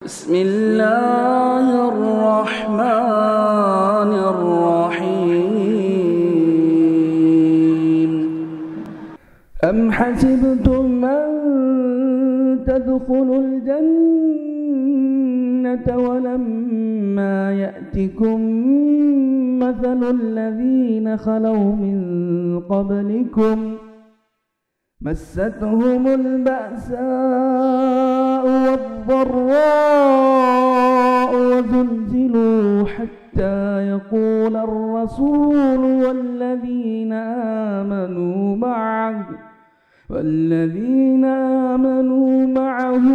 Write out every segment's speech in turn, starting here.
بسم اللہ الرحمن الرحیم ام حسبتم ان تدخلوا الجنة ولما يأتكم مثل الذين خلوا من قبلكم مستهم البأساء والضراء وزلزلوا حتى يقول الرسول والذين آمنوا معه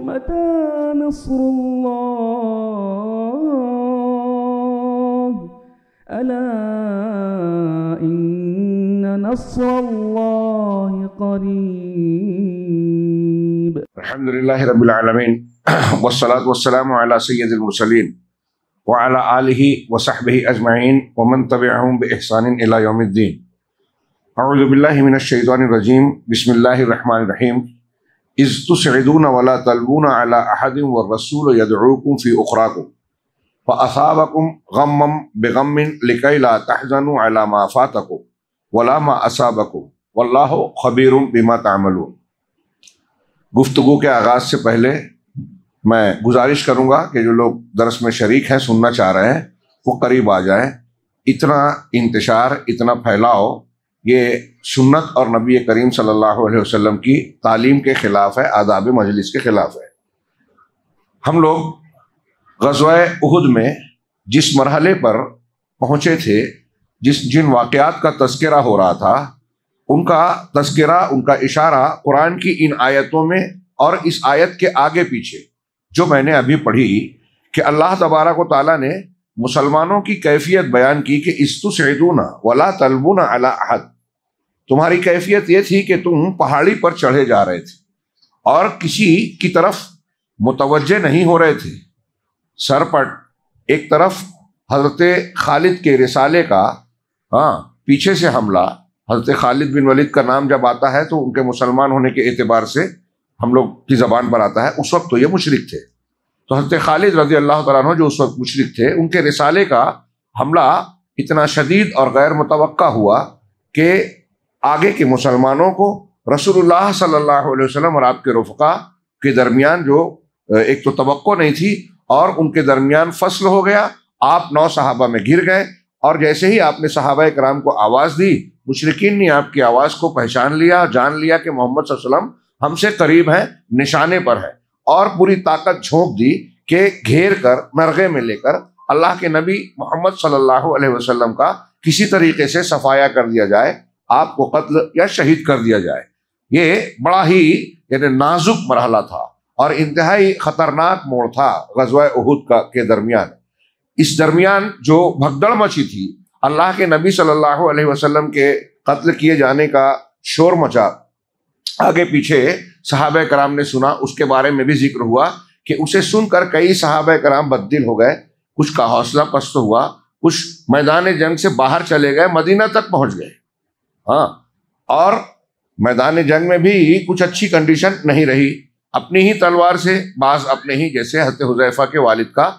متى نصر الله ألا إن نصر الله قريب. الحمد لله رب العالمين والصلاة والسلام على سيد المرسلين وعلى آله وصحبه أجمعين ومن تبعهم بإحسان إلى يوم الدين. أعوذ بالله من الشيطان الرجيم. بسم الله الرحمن الرحيم. إذ تسعدون ولا تلوون على أحد والرسول يدعوكم في أخراكم فأصابكم غما بغم لكي لا تحزنوا على ما فاتكم ولا ما أصابكم والله خبير بما تعملون. گفتگو کے آغاز سے پہلے میں گزارش کروں گا کہ جو لوگ درس میں شریک ہیں، سننا چاہ رہے ہیں، وہ قریب آ جائیں. اتنا انتشار، اتنا پھیلاؤ یہ سنت اور نبی کریم صلی اللہ علیہ وسلم کی تعلیم کے خلاف ہے، آداب مجلس کے خلاف ہے. ہم لوگ غزوہ احد میں جس مرحلے پر پہنچے تھے، جن واقعات کا تذکرہ ہو رہا تھا، ان کا تذکرہ، ان کا اشارہ قرآن کی ان آیتوں میں اور اس آیت کے آگے پیچھے جو میں نے ابھی پڑھی کہ اللہ تبارک و تعالیٰ نے مسلمانوں کی کیفیت بیان کی کہ استسعدون ولا تلوون علی احد. تمہاری کیفیت یہ تھی کہ تم پہاڑی پر چڑھے جا رہے تھے اور کسی کی طرف متوجہ نہیں ہو رہے تھے. سر پٹ ایک طرف حضرت خالد کے رسالے کا پیچھے سے حملہ. حضرت خالد بن ولید کا نام جب آتا ہے تو ان کے مسلمان ہونے کے اعتبار سے ہم لوگ کی زبان پر آتا ہے. اس وقت تو یہ مشرک تھے، تو حضرت خالد رضی اللہ تعالیٰ عنہ جو اس وقت مشرک تھے، ان کے رسالے کا حملہ اتنا شدید اور غیر متوقع ہوا کہ آگے کے مسلمانوں کو رسول اللہ صلی اللہ علیہ وسلم اور آپ کے رفقا کے درمیان جو ایک تو توقع نہیں تھی، اور ان کے درمیان فصل ہو گیا. آپ 9 صحابہ میں گر گئے، اور جیسے ہی آپ نے صحابہ کرام کو آواز دی، مشرکین نے آپ کی آواز کو پہچان لیا، جان لیا کہ محمد صلی اللہ علیہ وسلم ہم سے قریب ہیں، نشانے پر ہے، اور پوری طاقت جھونک دی کہ گھیر کر مرغے میں لے کر اللہ کے نبی محمد صلی اللہ علیہ وسلم کا کسی طریقے سے صفایا کر دیا جائے، آپ کو قتل یا شہید کر دیا جائے. یہ بڑا ہی نازک مرحلہ تھا اور انتہائی خطرناک موڑ تھا غزوہ احد کے درمیان. اس درمیان جو بھگدڑ مچی تھی، اللہ کے نبی صلی اللہ علیہ وسلم کے قتل کیے جانے کا شور مچا. آگے پیچھے صحابہ کرام نے سنا، اس کے بارے میں بھی ذکر ہوا کہ اسے سن کر کئی صحابہ کرام بددل ہو گئے، کچھ کا حوصلہ پست ہوا، کچھ میدان جنگ سے باہر چلے گئے، مدینہ تک پہنچ گئے. اور میدان جنگ میں بھی کچھ اچھی کنڈیشن نہیں رہی. اپنی ہی تلوار سے بعض اپنے ہی، جیسے حضرت حذیفہ کے والد کا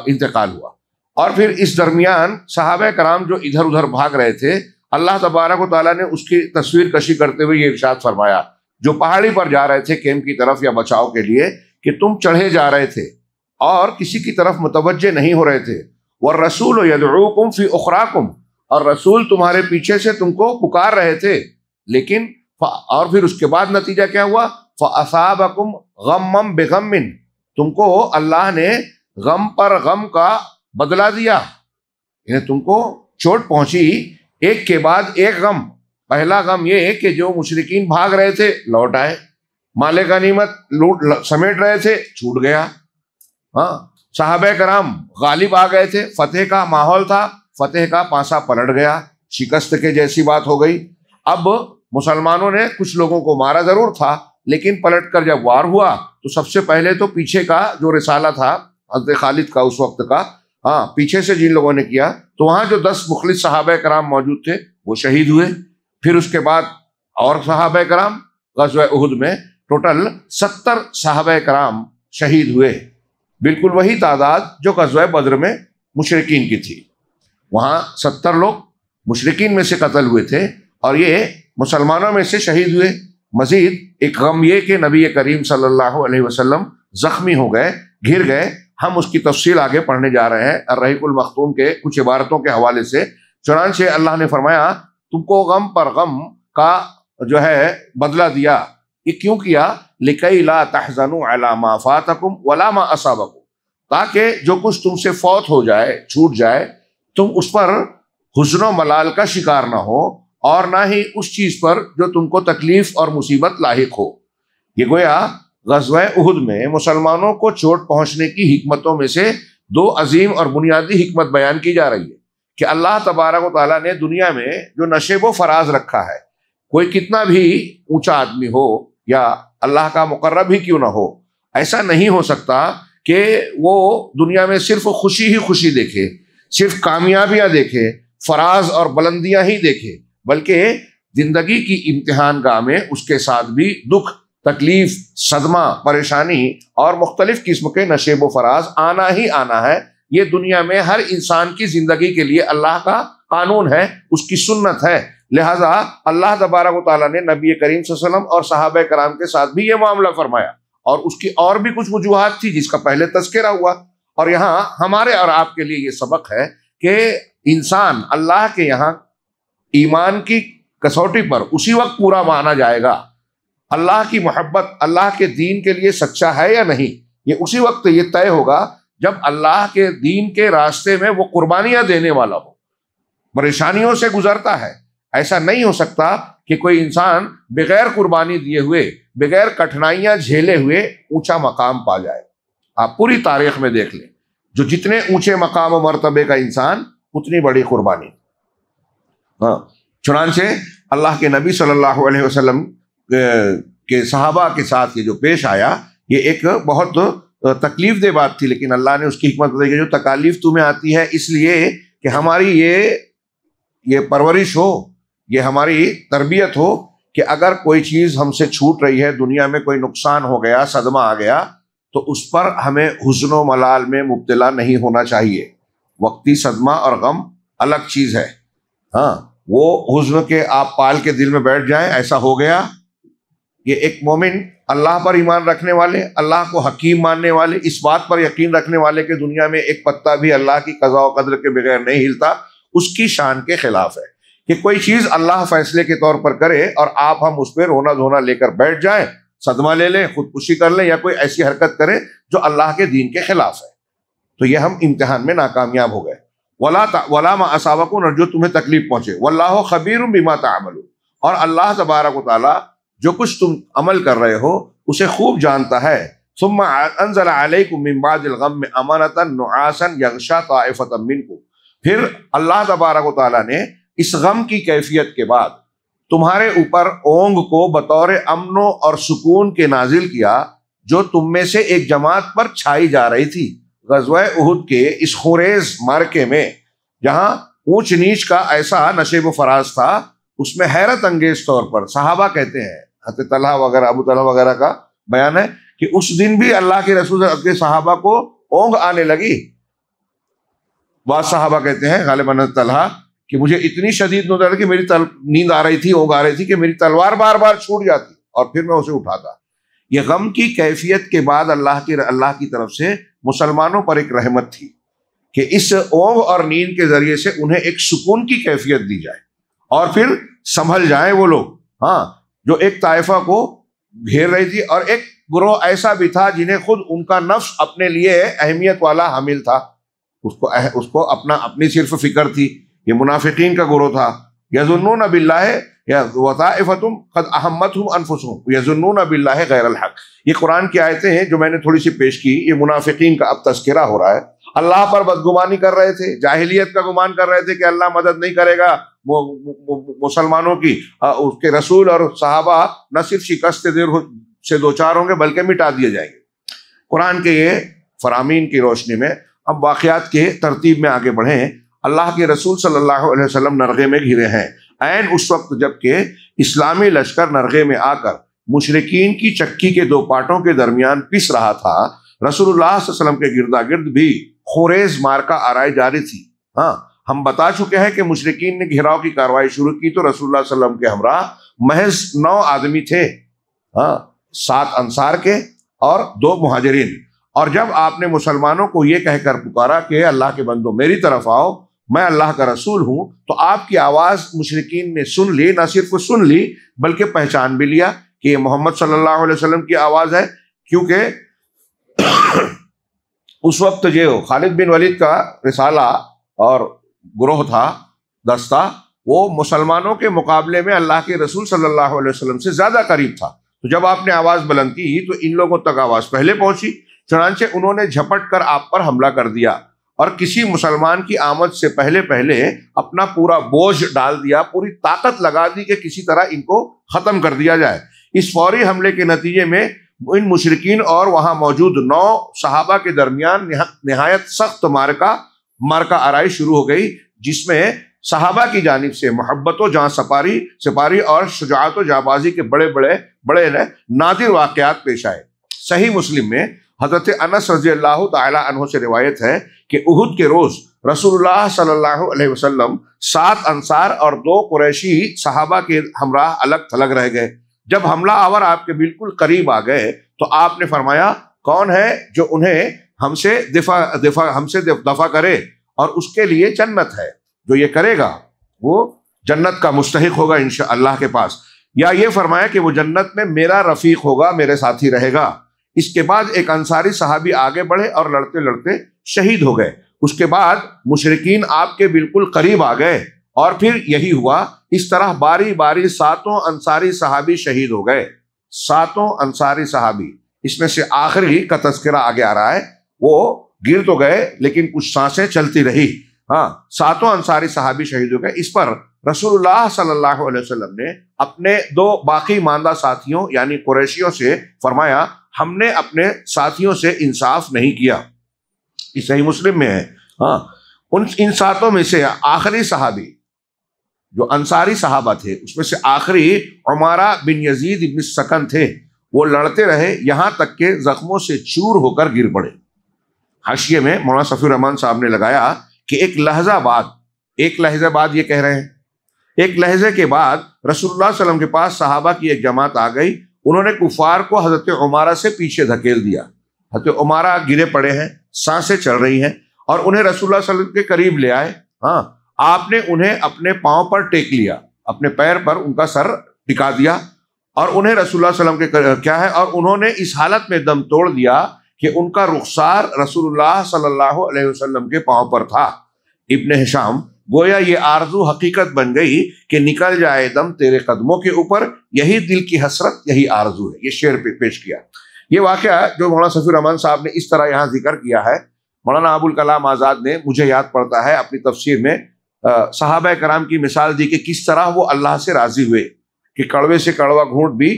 انتقال ہوا. اور پھر اس درمیان صحابہ کرام جو ادھر ادھر بھاگ رہے تھے، اللہ تبارک و تعالیٰ نے اس کی تصویر کشی کرتے ہوئے یہ ارشاد فرمایا، جو پہاڑی پر جا رہے تھے کیمپ کی طرف یا بچاؤ کے لیے، کہ تم چڑھے جا رہے تھے اور کسی کی طرف متوجہ نہیں ہو رہے تھے. والرسول یدعوکم فی اخراکم، اور رسول تمہارے پیچھے سے تم کو پکار رہے تھے، لیکن اور پھر اس کے بعد نتیجہ کیا ہوا؟ فَأَصَابَكُمْ غَمًّا بِغَمٍّ، تم کو اللہ نے غم پر غم کا بدلہ دیا، یعنی تم کو چوٹ پہنچی ایک کے بعد ایک غم. پہلا غم یہ ہے کہ جو مشرکین بھاگ رہے تھے لوٹ آئے، مال غنیمت لوٹ سمیٹ رہے تھے، چھوٹ گیا. صحابہ کرام غالب آ گئے تھے، فتح کا ماحول تھا، فتح کا پانسا پلٹ گیا، شکست کے جیسی بات ہو گئی. اب مسلمانوں نے کچھ لوگوں کو مارا ضرور تھا، لیکن پلٹ کر جب وار ہوا تو سب سے پہلے تو پیچھے کا جو رسالہ تھا حضرت خالد کا اس وقت کا، پیچھے سے جن لوگوں نے کیا، تو وہاں جو 10 مخلص صحابہ کرام موجود تھے وہ شہید ہوئے. پھر اس کے بعد اور صحابہ کرام غزوہ احد میں ٹوٹل 70 صحابہ کرام شہید ہوئے. بالکل وہی تعداد جو غزوہ بدر میں مشرکین کی تھی. وہاں 70 لوگ مشرکین میں سے قتل ہوئے تھے اور یہ مسلمانوں میں سے شہید ہوئے. مزید ایک غم یہ کہ نبی کریم صلی اللہ علیہ وسلم زخمی ہو گئے، گر گئے. ہم اس کی تفصیل آگے پڑھنے جا رہے ہیں الرحیق المختوم کے کچھ عبارتوں کے حوالے سے. چنانچہ اللہ نے فرمایا تم کو غم پر غم کا جو ہے بدلہ دیا. یہ کیوں کیا؟ لِكَيْ لَا تَحْزَنُوا عَلَى مَا فَاتَكُمْ وَلَا مَا أَصَابَكُمْ، تاکہ جو کچھ تم سے فوت ہو جائے، چھوٹ جائے، تم اس پر حزن و ملال کا شکار نہ ہو اور نہ ہی اس چیز پر جو تم کو تکلیف اور مصیبت لاحق ہو. یہ گویا غزوہ احد میں مسلمانوں کو چوٹ پہنچنے کی حکمتوں میں سے 2 عظیم اور بنیادی حکمت بیان کی جا رہی ہے کہ اللہ تبارک و تعالیٰ نے دنیا میں جو نشیب و فراز رکھا ہے، کوئی کتنا بھی اونچا آدمی ہو یا اللہ کا مقرب ہی کیوں نہ ہو، ایسا نہیں ہو سکتا کہ وہ دنیا میں صرف خوشی ہی خوشی دیکھے، صرف کامیابیاں دیکھے، فراز اور بلندیاں ہی دیکھے، بلکہ زندگی کی امتحان گاہ میں اس کے ساتھ بھی دکھ، تکلیف، صدمہ، پریشانی اور مختلف قسم کے نشیب و فراز آنا ہی آنا ہے. یہ دنیا میں ہر انسان کی زندگی کے لیے اللہ کا قانون ہے، اس کی سنت ہے. لہذا اللہ تبارک و تعالیٰ نے نبی کریم صلی اللہ علیہ وسلم اور صحابہ کرام کے ساتھ بھی یہ معاملہ فرمایا، اور اس کی اور بھی کچھ وجوہات تھی جس کا پہلے تذکرہ ہوا. اور یہاں ہمارے اور آپ کے لیے یہ سبق ہے کہ انسان اللہ کے یہاں ایمان کی کسوٹی پر اسی وقت پورا مانا جائے گا. اللہ کی محبت اللہ کے دین کے لیے سچا ہے یا نہیں، یہ اسی وقت یہ طے ہوگا جب اللہ کے دین کے راستے میں وہ قربانیاں دینے والا ہو، پریشانیوں سے گزرتا ہے. ایسا نہیں ہو سکتا کہ کوئی انسان بغیر قربانی دیے ہوئے، بغیر کٹھنائیاں جھیلے ہوئے اونچا مقام پا جائے. آپ پوری تاریخ میں دیکھ لیں، جو جتنے اونچے مقام و مرتبے کا انسان اتنی بڑی قربانی. چنانچہ اللہ کے نبی صلی اللہ علیہ وسلم کے صحابہ کے ساتھ یہ جو پیش آیا، یہ ایک بہت تکلیف دہ بات تھی، لیکن اللہ نے اس کی حکمت بتائی کہ جو تکالیف تمہیں آتی ہے اس لیے کہ ہماری یہ پرورش ہو، یہ ہماری تربیت ہو کہ اگر کوئی چیز ہم سے چھوٹ رہی ہے، دنیا میں کوئی نقصان ہو گیا، صدمہ آ گیا، تو اس پر ہمیں حزن و ملال میں مبتلا نہیں ہونا چاہیے. وقتی صدمہ اور غم الگ چیز ہے. ہاں، وہ حزن کے آپ پال کے دل میں بیٹھ جائیں، ایسا ہو گیا. یہ ایک مومن اللہ پر ایمان رکھنے والے، اللہ کو حکیم ماننے والے، اس بات پر یقین رکھنے والے کہ دنیا میں ایک پتا بھی اللہ کی قضاء و قدر کے بغیر نہیں ہلتا، اس کی شان کے خلاف ہے کہ کوئی چیز اللہ فیصلے کے طور پر کرے اور آپ ہم اس پہ رونا دھونا لے کر بیٹھ جائیں، صدمہ لے لیں، خودکشی کر لیں، یا کوئی ایسی حرکت کریں جو اللہ کے دین کے خلاف ہے. تو یہ ہم امتحان میں ناکامیاب ہو گئے. وَلَا مَا أَصَابَكُمْ، اور جو تمہیں تکلیف پہنچے. وَاللَّهُ خَبِيرٌ بِمَا تَعْمَلُونَ، اور اللہ تبارک و تعالیٰ جو کچھ تم عمل کر رہے ہو اسے خوب جانتا ہے. ثُمَّ أَنزَلَ عَلَيْكُم مِّن بَعْدِ الْغَمِّ أَمَانَةً نُعَاسًا يَغْشَىٰ طَائِفَةً مِّنكُمْ، پھر اللہ تبارک و تعالیٰ نے اس غم کی کیفیت کے بعد تمہارے اوپر اونگ کو بطور امن اور سکون کے نازل کیا جو تم میں سے ایک جماعت پر چھائی جا رہی تھی. غزوہ احد کے اس خونریز مارکے میں جہاں اونچ نیچ کا ایسا نشیب و فراز تھا، اس میں حیرت انگیز طور پر صحابہ کہتے ہیں، حضرت طلحہ وغیرہ، ابو طلحہ وغیرہ کا بیان ہے کہ اس دن بھی اللہ کے رسول کے صحابہ کو اونگ آنے لگی. بعض صحابہ کہتے ہیں، غالباً طلحہ، کہ مجھے اتنی شدید کہ میری نیند آ رہی تھی، اونگ آ رہی تھی کہ میری تلوار بار بار چھوٹ جاتی اور پھر میں اسے اٹھاتا. یہ غم کی کیفیت کے بعد اللہ کی طرف سے مسلمانوں پر ایک رحمت تھی کہ اس اونگ اور نیند کے ذریعے سے انہیں ایک سکون کی کیفیت دی جائے اور پھر سنبھل جائیں وہ لوگ. ہاں، جو ایک طائفہ کو گھیر رہی تھی اور ایک گروہ ایسا بھی تھا جنہیں خود ان کا نفس اپنے لیے اہمیت والا حامل تھا، اس کو اپنی صرف فکر تھی. یہ منافقین کا گروہ تھا. یظنون باللہ وطائفۃ قد اہمتہم انفسہم یظنون باللہ غیر الحق. یہ قرآن کی آیتیں ہیں جو میں نے تھوڑی سی پیش کی. یہ منافقین کا اب تذکرہ ہو رہا ہے. اللہ پر بدگمانی کر رہے تھے، جاہلیت کا گمان کر رہے تھے کہ اللہ مدد نہیں کرے گا مسلمانوں کی. اس کے رسول اور صحابہ نہ صرف شکست سے دوچار ہوں گے بلکہ مٹا دیے جائیں گے. قرآن کے یہ فرامین کی روشنی میں اب واقعات کے ترتیب میں آگے بڑھیں. اللہ کے رسول صلی اللہ علیہ وسلم نرغے میں گھرے ہیں عین اس وقت جب کہ اسلامی لشکر نرغے میں آ کر مشرکین کی چکی کے 2 پارٹوں کے درمیان پس رہا تھا. رسول اللہ صلی اللہ علیہ وسلم کے گردا گرد بھی خوریز مارکا آرائی جاری تھی۔ ہاں ہم بتا چکے ہیں کہ مشرکین نے گھیراؤ کی کارروائی شروع کی تو رسول اللہ صلی اللہ علیہ وسلم کے ہمراہ محض 9 آدمی تھے، 7 انصار کے اور 2 مہاجرین۔ اور جب آپ نے مسلمانوں کو یہ کہہ کر پکارا کہ اللہ کے بندو میری طرف آؤ، میں اللہ کا رسول ہوں، تو آپ کی آواز مشرکین نے سن لی، نہ صرف سن لی بلکہ پہچان بھی لیا کہ یہ محمد صلی اللہ علیہ وسلم کی آواز ہے، کیونکہ اس وقت جو خالد بن ولید کا رسالہ اور گروہ تھا، دستہ، وہ مسلمانوں کے مقابلے میں اللہ کے رسول صلی اللہ علیہ وسلم سے زیادہ قریب تھا۔ تو جب آپ نے آواز بلند کی تو ان لوگوں تک آواز پہلے پہنچی، چنانچہ انہوں نے جھپٹ کر آپ پر حملہ کر دیا اور کسی مسلمان کی آمد سے پہلے پہلے اپنا پورا بوجھ ڈال دیا، پوری طاقت لگا دی کہ کسی طرح ان کو ختم کر دیا جائے۔ اس فوری حملے کے نتیجے میں ان مشرکین اور وہاں موجود 9 صحابہ کے درمیان نہایت سخت مارکا آرائی شروع ہو گئی، جس میں صحابہ کی جانب سے محبت و جاں سپاری اور شجاعت و جانبازی کے بڑے نادر واقعات پیش آئے۔ صحیح مسلم میں حضرت انس رضی اللہ تعالی عنہ سے روایت ہے کہ احد کے روز رسول اللہ صلی اللہ علیہ وسلم 7 انصار اور 2 قریشی صحابہ کے ہمراہ الگ تھلگ رہ گئے۔ جب حملہ آور آپ کے بالکل قریب آ گئے تو آپ نے فرمایا، کون ہے جو انہیں ہم سے دفع کرے اور اس کے لیے جنت ہے، جو یہ کرے گا وہ جنت کا مستحق ہوگا انشاءاللہ اللہ کے پاس، یا یہ فرمایا کہ وہ جنت میں میرا رفیق ہوگا، میرے ساتھی رہے گا۔ اس کے بعد ایک انصاری صحابی آگے بڑھے اور لڑتے لڑتے شہید ہو گئے۔ اس کے بعد مشرکین آپ کے بالکل قریب آ گئے اور پھر یہی ہوا۔ اس طرح باری باری 7 انصاری صحابی شہید ہو گئے۔ 7 انصاری صحابی، اس میں سے آخری کا تذکرہ آگے آ رہا ہے، وہ گر تو گئے لیکن کچھ سانسیں چلتی رہی۔ 7 انصاری صحابی شہید ہو گئے۔ اس پر رسول اللہ صلی اللہ علیہ وسلم نے اپنے 2 باقی ماندہ ساتھیوں یعنی قریشیوں سے فرمایا، ہم نے اپنے ساتھیوں سے انصاف نہیں کیا۔ یہ صحیح مسلم میں ہے۔ ان 7 میں سے آخری صحابی جو انصاری صحابہ تھے، اس میں سے آخری عمارہ بن یزید بن سکن تھے۔ وہ لڑتے رہے یہاں تک کہ زخموں سے چور ہو کر گر پڑے۔ حاشیے میں مولانا صفی الرحمان صاحب نے لگایا کہ ایک لحظہ بعد یہ کہہ رہے ہیں، ایک لحظے کے بعد رسول اللہ صلی اللہ علیہ وسلم کے پاس صحابہ کی ایک جماعت آ گئی۔ انہوں نے کفار کو حضرت عمارہ سے پیچھے دھکیل دیا۔ حضرت عمارہ گرے پڑے ہیں، سانسیں چل رہی ہیں، اور انہیں رسول اللہ صلی اللہ علیہ وسلم کے قریب لے آئے۔ آپ نے انہیں اپنے پاؤں پر ٹیک لیا، اپنے پیر پر ان کا سر ٹکا دیا، اور انہیں رسول اللہ صلی اللہ علیہ وسلم کے کیا ہے، اور انہوں نے اس حالت میں دم توڑ دیا کہ ان کا رخسار رسول اللہ صلی اللہ علیہ وسلم کے پاؤں پر تھا۔ ابن ہشام، گویا یہ آرزو حقیقت بن گئی کہ نکل جائے دم تیرے قدموں کے اوپر، یہی دل کی حسرت، یہی آرزو ہے۔ یہ شعر پیش کیا۔ یہ واقعہ جو مولانا صفی الرحمان صاحب نے اس طرح یہاں ذکر کیا ہے، مولانا ابوالکلام آزاد نے، مجھے یاد پڑتا ہے، اپنی تفسیر میں صحابہ کرام کی مثال دی کہ کس طرح وہ اللہ سے راضی ہوئے کہ کڑوے سے کڑوا گھونٹ بھی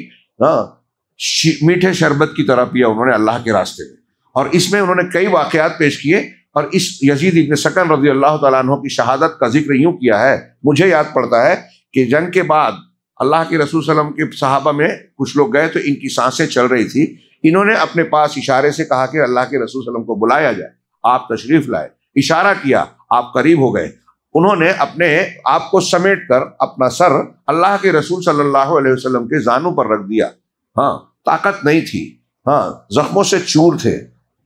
میٹھے شربت کی طرح پیا انہوں نے اللہ کے راستے میں۔ اور اس میں انہوں نے کئی واقعات پیش کیے، اور اس یزید ابن سکن رضی اللہ تعالیٰ عنہ کی شہادت کا ذکر یوں کیا ہے۔ مجھے یاد پڑتا ہے کہ جنگ کے بعد اللہ کے رسول صلی اللہ علیہ وسلم کے صحابہ میں کچھ لوگ گئے تو ان کی سانسیں چل رہی تھی۔ انہوں نے اپنے پاس اشارے سے کہا کہ اللہ کے رسول صلی اللہ علیہ وسلم کو بلایا جائے، آپ تشریف لائے۔ اشارہ کیا، آپ قریب ہو گئے۔ انہوں نے اپنے آپ کو سمیٹ کر اپنا سر اللہ کے رسول صلی اللہ علیہ وسلم کے زانوں پر رکھ دیا۔ طاقت نہیں تھی، زخموں سے چور تھے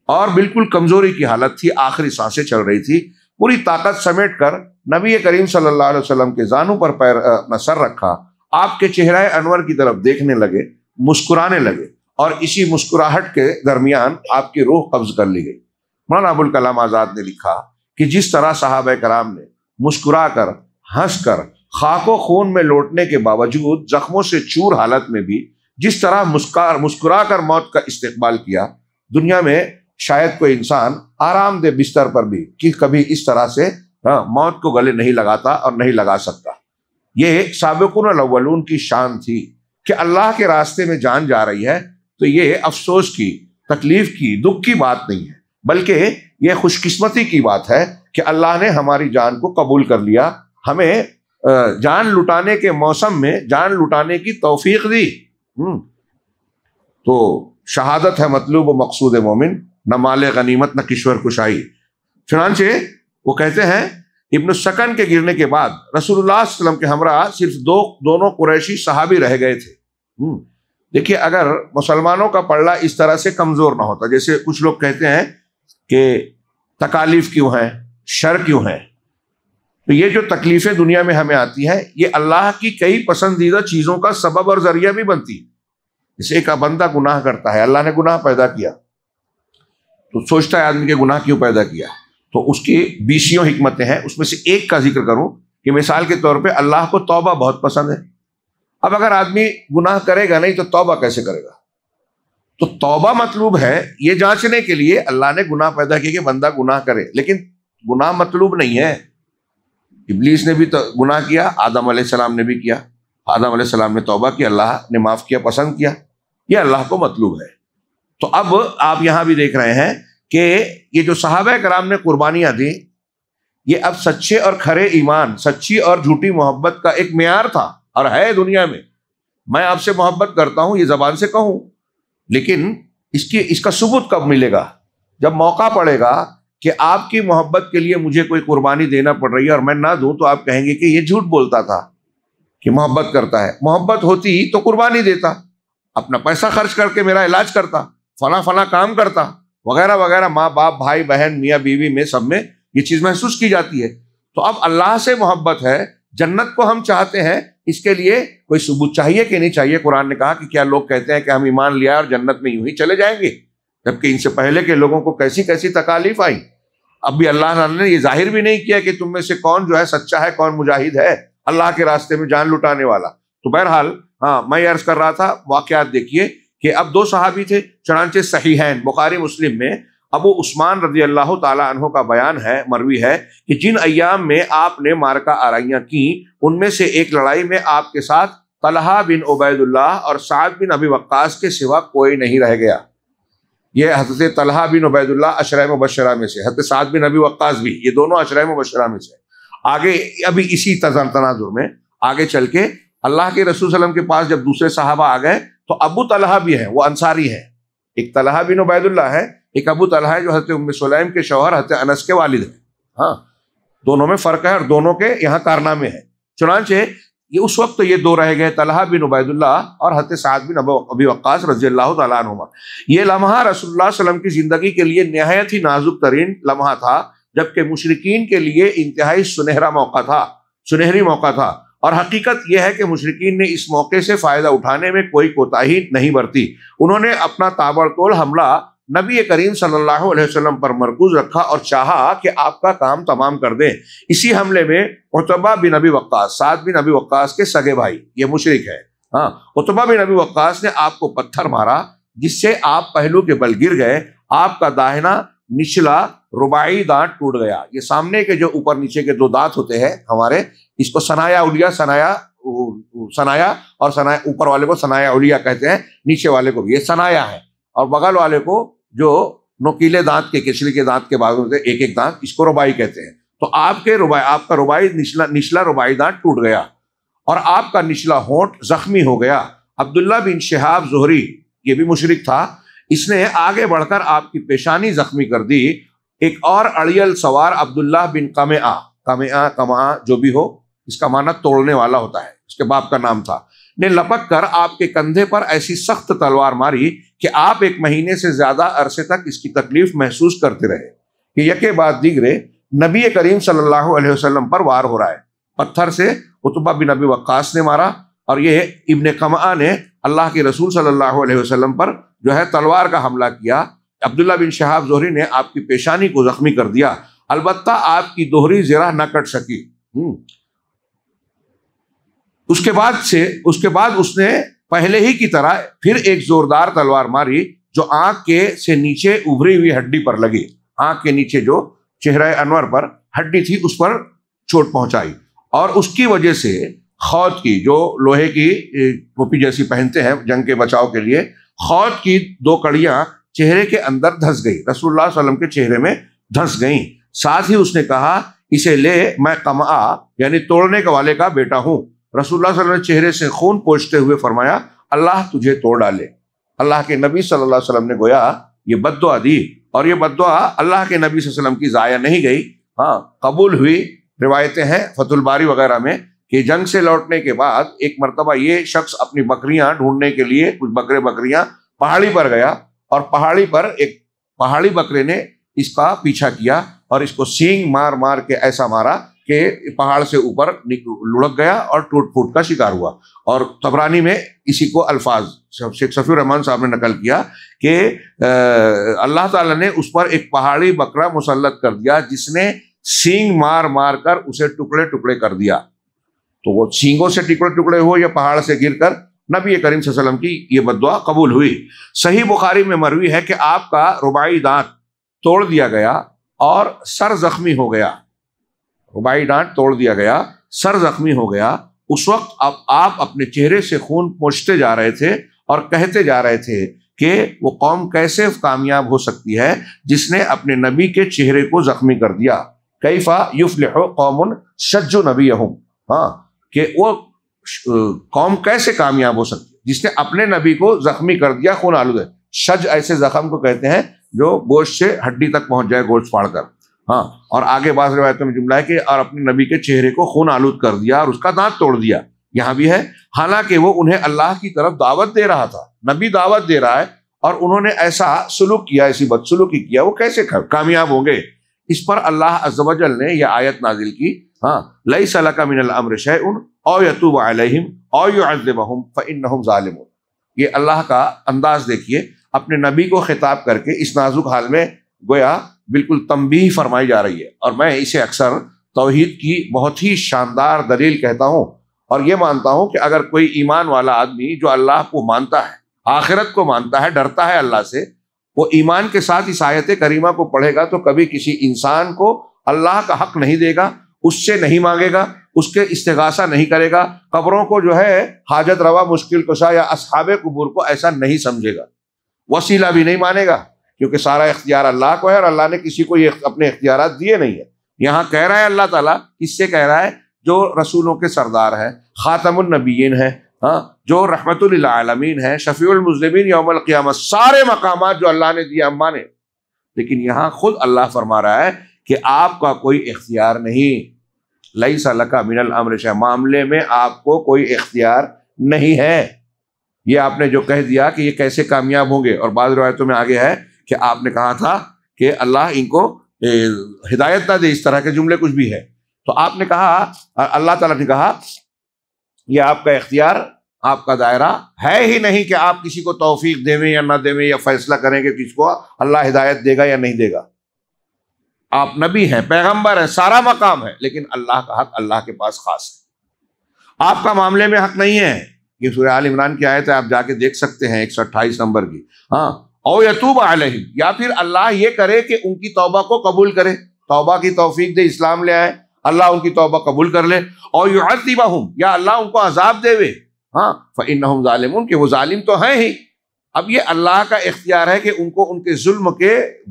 اور بالکل کمزوری کی حالت تھی، آخری سانسیں چل رہی تھی۔ پوری طاقت سمیٹ کر نبی کریم صلی اللہ علیہ وسلم کے زانوں پر اپنا سر رکھا، آپ کے چہرہ انور کی طرف دیکھنے لگے، مسکرانے لگے، اور اسی مسکراہٹ کے درمیان آپ کی روح قبض کر لی گئی۔ مولانا ابوالکلام آزاد نے لکھا کہ جس طرح صحابہ کرام نے مسکرا کر، ہنس کر، خاک و خون میں لوٹنے کے باوجود زخموں سے چور حالت میں بھی جس طرح مسکرا کر موت کا استقبال کیا، دنیا میں شاید کوئی انسان آرام دہ بستر پر بھی کہ کبھی اس طرح سے موت کو گلے نہیں لگاتا اور نہیں لگا سکتا۔ یہ سابقون الاولون کی شان تھی کہ اللہ کے راستے میں جان جا رہی ہے تو یہ افسوس کی، تکلیف کی، دکھ کی بات نہیں ہے، بلکہ یہ خوش قسمتی کی بات ہے کہ اللہ نے ہماری جان کو قبول کر لیا، ہمیں جان لٹانے کے موسم میں جان لٹانے کی توفیق دی۔ تو شہادت ہے مطلوب و مقصود مومن، نہ مال غنیمت نہ کشور کشائی۔ چنانچہ وہ کہتے ہیں ابن السکن کے گرنے کے بعد رسول اللہ صلی اللہ علیہ وسلم کے ہمراہ صرف دونوں قریشی صحابی رہ گئے تھے۔ دیکھیے اگر مسلمانوں کا پلڑا اس طرح سے کمزور نہ ہوتا، جیسے کچھ لوگ کہتے ہیں کہ تکالیف کیوں ہیں، شر کیوں ہیں، تو یہ جو تکلیفیں دنیا میں ہمیں آتی ہیں یہ اللہ کی کئی پسندیدہ چیزوں کا سبب اور ذریعہ بھی بنتی ہے۔ جیسے ایک بندہ گناہ کرتا ہے، اللہ نے گناہ پیدا کیا تو سوچتا ہے آدمی کے گناہ کیوں پیدا کیا، تو اس کی 20 حکمتیں ہیں، اس میں سے ایک کا ذکر کروں کہ مثال کے طور پہ اللہ کو توبہ بہت پسند ہے۔ اب اگر آدمی گناہ کرے گا نہیں تو توبہ کیسے کرے گا؟ تو توبہ مطلوب ہے یہ جانچنے کے لیے اللہ نے گناہ پیدا کیا کہ بندہ گناہ کرے، لیکن گناہ مطلوب نہیں ہے۔ ابلیس نے بھی تو گناہ کیا، آدم علیہ السلام نے بھی کیا، آدم علیہ السلام نے توبہ کی، اللہ نے معاف کیا، پسند کیا، یہ اللہ کو مطلوب ہے۔ تو اب آپ یہاں بھی دیکھ رہے ہیں کہ یہ جو صحابہ کرام نے قربانیاں دی یہ اب سچے اور کھرے ایمان، سچی اور جھوٹی محبت کا ایک معیار تھا اور ہے دنیا میں۔ میں آپ سے محبت کرتا ہوں یہ زبان سے کہوں، لیکن اس کا ثبوت کب ملے گا؟ جب موقع پڑے گا کہ آپ کی محبت کے لیے مجھے کوئی قربانی دینا پڑ رہی ہے اور میں نہ دوں تو آپ کہیں گے کہ یہ جھوٹ بولتا تھا کہ محبت کرتا ہے۔ محبت ہوتی تو قربانی دیتا، اپنا پیسہ خرچ کر کے میرا علاج کرتا، فلاں کام کرتا وغیرہ وغیرہ، ماں باپ بھائی بہن میاں بیوی میں سب میں یہ چیز محسوس کی جاتی ہے۔ تو اب اللہ سے محبت ہے، جنت کو ہم چاہتے ہیں، اس کے لیے کوئی ثبوت چاہیے کہ نہیں چاہیے؟ قرآن نے کہا کہ کیا لوگ کہتے ہیں کہ ہم ایمان لیا اور جنت میں یوں ہی چلے جائیں گے، جبکہ ان سے پہلے کے لوگوں کو کیسی کیسی تکالیف آئی۔ اب بھی اللہ تعالیٰ نے یہ ظاہر بھی نہیں کیا کہ تم میں سے کون جو ہے سچا ہے، کون مجاہد ہے اللہ کے راستے میں جان لٹانے والا۔ تو بہرحال میں عرض کر رہا تھا، واقعات دیکھیے کہ اب 2 صحابی تھے، چنانچہ صحیحین بخاری مسلم میں ابو عثمان رضی اللہ تعالیٰ عنہ کا بیان ہے، مروی ہے کہ جن ایام میں آپ نے مارکہ آرائیاں کی ان میں سے ایک لڑائی میں آپ کے ساتھ طلحہ بن عبید اللہ اور سعد بن ابی وقاص کے سوا کوئی نہیں رہ گیا۔ یہ حضرت طلحہ بن عبید اللہ عشرہ مبشرہ میں سے، حضرت سعد بن ابی وقاص بھی، یہ دونوں عشرہ مبشرہ میں سے۔ آگے ابھی اسی تناظر میں آگے چل کے اللہ کے رسول صلی اللہ علیہ وسلم کے پاس جب دوسرے صحابہ آ گئے تو ابو طلحہ بھی ہیں، وہ انصاری ہیں، ایک طلحہ بن عبید اللہ ہے، ایک ابو طلحہ ہے جو حضرت ام سلیم کے شوہر حضرت انس کے والد ہیں۔ دونوں میں فرق ہے اور دونوں کے یہاں کارنامے ہیں۔ چنانچہ یہ اس وقت یہ 2 رہ گئے، طلحہ بن عبید اللہ اور حضرت سعد بن ابی وقاص رضی اللہ تعالیٰ عنہما۔ یہ لمحہ رسول اللہ صلی اللہ علیہ وسلم کی زندگی کے لیے نہایت ہی نازک ترین لمحہ تھا، جبکہ مشرکین کے لیے انتہائی سنہری موقع تھا، اور حقیقت یہ ہے کہ مشرکین نے اس موقع سے فائدہ اٹھانے میں کوئی کوتاہی نہیں برتی۔ انہوں نے اپنا تابڑتوڑ حملہ نبی کریم صلی اللہ علیہ وسلم پر مرکوز رکھا اور چاہا کہ آپ کا کام تمام کر دیں۔ اسی حملے میں عتبہ بن ابی وقاص، سعد بن ابی وقاص کے سگے بھائی، یہ مشرک ہے، عتبہ بن ابی وقاص نے آپ کو پتھر مارا جس سے آپ پہلو کے بل گر گئے، آپ کا داہنا نچلا رباعی دانت ٹوٹ گیا۔ یہ سامنے کے جو اوپر نیچے کے 2 دانت ہوتے ہیں ہمارے، اس کو ثنایا اولیاء، ثنایا اور اوپر والے کو ثنایا اولیاء کہتے ہیں، نیچے والے کو بھی یہ ثنایا ہے، اور بغل والے کو جو نوکیلے دانت کے، کچلی کے دانت کے بعد ہوتے ہیں ایک دانت، اس کو رباعی کہتے ہیں۔ تو آپ کا رباعی نچلا رباعی دانت ٹوٹ گیا اور آپ کا نچلا ہونٹ زخمی ہو گیا۔ عبداللہ بن شہاب زہری، یہ بھی مشرک تھا، اس نے آگے بڑھ کر آپ کی پیشانی زخمی کر دی۔ ایک اور اڑیل سوار عبداللہ بن قمعہ جو بھی ہو، اس کا معنی توڑنے والا ہوتا ہے، اس کے باپ کا نام تھا، نے لپک کر آپ کے کندھے پر ایسی سخت تلوار ماری کہ آپ 1 مہینے سے زیادہ عرصے تک اس کی تکلیف محسوس کرتے رہے کہ یکے بعد دیگرے نبی کریم صلی اللہ علیہ وسلم پر وار ہو رہا ہے۔ پتھر سے عتبہ بن ابی وقاص نے مارا اور یہ ابن قمعہ نے اللہ کے رسول صلی اللہ علیہ وسلم پر جو ہے تلوار کا حملہ کیا۔ عبداللہ بن شہاب زہری نے آپ کی پیشانی کو زخمی کر دیا، البتہ آپ کی دوہری زرہ نہ کٹ سکی۔ اس کے بعد اس نے پہلے ہی کی طرح پھر ایک زوردار تلوار ماری جو آنکھ کے سے نیچے ابھری ہوئی ہڈی پر لگی، آنکھ کے نیچے جو چہرہ انور پر ہڈی تھی اس پر چوٹ پہنچائی، اور اس کی وجہ سے خود کی، جو لوہے کی ٹوپی جیسی پہنتے ہیں جنگ کے بچاؤ کے لیے، خود کی 2 کڑیاں چہرے کے اندر دھس گئی، رسول اللہ صلی اللہ علیہ وسلم کے چہرے میں دھس گئیں۔ ساتھ ہی اس نے کہا، اسے لے، میں قمعہ یعنی توڑنے کے والے کا بیٹا ہوں۔ رسول اللہ صلی اللہ علیہ وسلم نے چہرے سے خون پوچھتے ہوئے فرمایا، اللہ تجھے توڑ ڈالے۔ اللہ کے نبی صلی اللہ علیہ وسلم نے گویا یہ بد دعا دی اور یہ بد دعا اللہ کے نبی صلی اللہ علیہ وسلم کی ضائع نہیں گئی، ہاں قبول ہوئی۔ روایتیں ہیں فتح الباری وغیرہ میں کہ جنگ سے لوٹنے کے بعد ایک مرتبہ یہ شخص اپنی بکریاں ڈھونڈنے کے لیے کچھ بکریاں پہاڑی پر گیا، اور پہاڑی پر ایک پہاڑی بکرے نے اس کا پیچھا کیا اور اس کو سینگ مار مار کے ایسا مارا کہ پہاڑ سے اوپر لڑک گیا اور ٹوٹ پھوٹ کا شکار ہوا۔ اور طبرانی میں اسی کو الفاظ شیخ صفی الرحمان صاحب نے نقل کیا کہ اللہ تعالیٰ نے اس پر ایک پہاڑی بکرا مسلط کر دیا جس نے سینگ مار مار کر اسے ٹکڑے ٹکڑے کر دیا۔ تو وہ سینگوں سے ٹکڑے ٹکڑے ہو یا پہاڑ سے گر کر، نبی کریم صلی اللہ علیہ وسلم کی یہ بد دعا قبول ہوئی۔ صحیح بخاری میں مروی ہے کہ آپ کا رباعی دانت توڑ دیا گیا اور سر زخمی ہو گیا، رباعی دانت توڑ دیا گیا، سر زخمی ہو گیا۔ اس وقت اب آپ اپنے چہرے سے خون پوچھتے جا رہے تھے اور کہتے جا رہے تھے کہ وہ قوم کیسے کامیاب ہو سکتی ہے جس نے اپنے نبی کے چہرے کو زخمی کر دیا۔ کیفا یفلح قوم شجوا نبیہم، ہاں کہ وہ قوم کیسے کامیاب ہو سکتی ہے جس نے اپنے نبی کو زخمی کر دیا، خون آلود ہے۔ شج ایسے زخم کو کہتے ہیں جو گوشت سے ہڈی تک پہنچ جائے، گوشت پھاڑ کر، ہاں۔ اور آگے بعض روایتوں میں جملہ ہے کہ اور اپنے نبی کے چہرے کو خون آلود کر دیا اور اس کا دانت توڑ دیا، یہاں بھی ہے۔ حالانکہ وہ انہیں اللہ کی طرف دعوت دے رہا تھا، نبی دعوت دے رہا ہے اور انہوں نے ایسا سلوک کیا، ایسی بدسلوکی کیا، وہ کیسے کامیاب ہوں گے؟ اس پر اللہ عز و جل نے یہ آیت نازل کی، ہاں، لیس لک من الامر شیء او یتوب علیہم او یعذبہم فانہم ظالمون۔ یہ اللہ کا انداز دیکھیے، اپنے نبی کو خطاب کر کے اس نازک حال میں گویا بالکل تنبیہ فرمائی جا رہی ہے۔ اور میں اسے اکثر توحید کی بہت ہی شاندار دلیل کہتا ہوں، اور یہ مانتا ہوں کہ اگر کوئی ایمان والا آدمی جو اللہ کو مانتا ہے، آخرت کو مانتا ہے، ڈرتا ہے اللہ سے، وہ ایمان کے ساتھ اس آیت کریمہ کو پڑھے گا تو کبھی کسی انسان کو اللہ کا حق نہیں دے گا، اس سے نہیں مانگے گا، اس کے استغاثہ نہیں کرے گا، قبروں کو جو ہے حاجت روا، مشکل کشا یا اصحاب قبور کو ایسا نہیں سمجھے گا، وسیلہ بھی نہیں مانے گا، کیونکہ سارا اختیار اللہ کو ہے اور اللہ نے کسی کو یہ اپنے اختیارات دیے نہیں ہیں۔ یہاں کہہ رہا ہے اللہ تعالیٰ، کس سے کہہ رہا ہے؟ جو رسولوں کے سردار ہیں، خاتم النبیین ہیں، ہاں، جو رحمت للعالمین ہیں، شفیع المذنبین یوم القیامہ، سارے مقامات جو اللہ نے دیا ہم مانے۔ لیکن یہاں خود اللہ فرما رہا ہے کہ آپ کا کوئی اختیار نہیں، لیس لک من الامر شیء، معاملے میں آپ کو کوئی اختیار نہیں ہے۔ یہ آپ نے جو کہہ دیا کہ یہ کیسے کامیاب ہوں گے، اور بعض روایتوں میں آگے ہے کہ آپ نے کہا تھا کہ اللہ ان کو ہدایت نہ دے، اس طرح کے جملے کچھ بھی ہے، تو آپ نے کہا، اللہ تعالیٰ نے کہا یہ آپ کا اختیار، آپ کا دائرہ ہے ہی نہیں کہ آپ کسی کو توفیق دیں یا نہ دیں یا فیصلہ کریں کہ کس کو اللہ ہدایت دے گا یا نہیں دے گا۔ آپ نبی ہیں، پیغمبر ہیں، سارا مقام ہے، لیکن اللہ کا حق اللہ کے پاس خاص ہے، آپ کا معاملے میں حق نہیں ہے۔ یہ سورہ آل عمران کی آیت ہے، آپ جا کے دیکھ سکتے ہیں 128 نمبر کی، ہاں۔ او یتوب علیہم، یا پھر اللہ یہ کرے کہ ان کی توبہ کو قبول کرے، توبہ کی توفیق دے، اسلام لے آئے، اللہ ان کی توبہ قبول کر لے، اور یعذبہم، یا اللہ ان کو عذاب دے وے، ہاں، فانہم ظالمون، کہ وہ ظالم تو ہیں ہی۔ اب یہ اللہ کا اختیار ہے کہ ان کو ان کے ظلم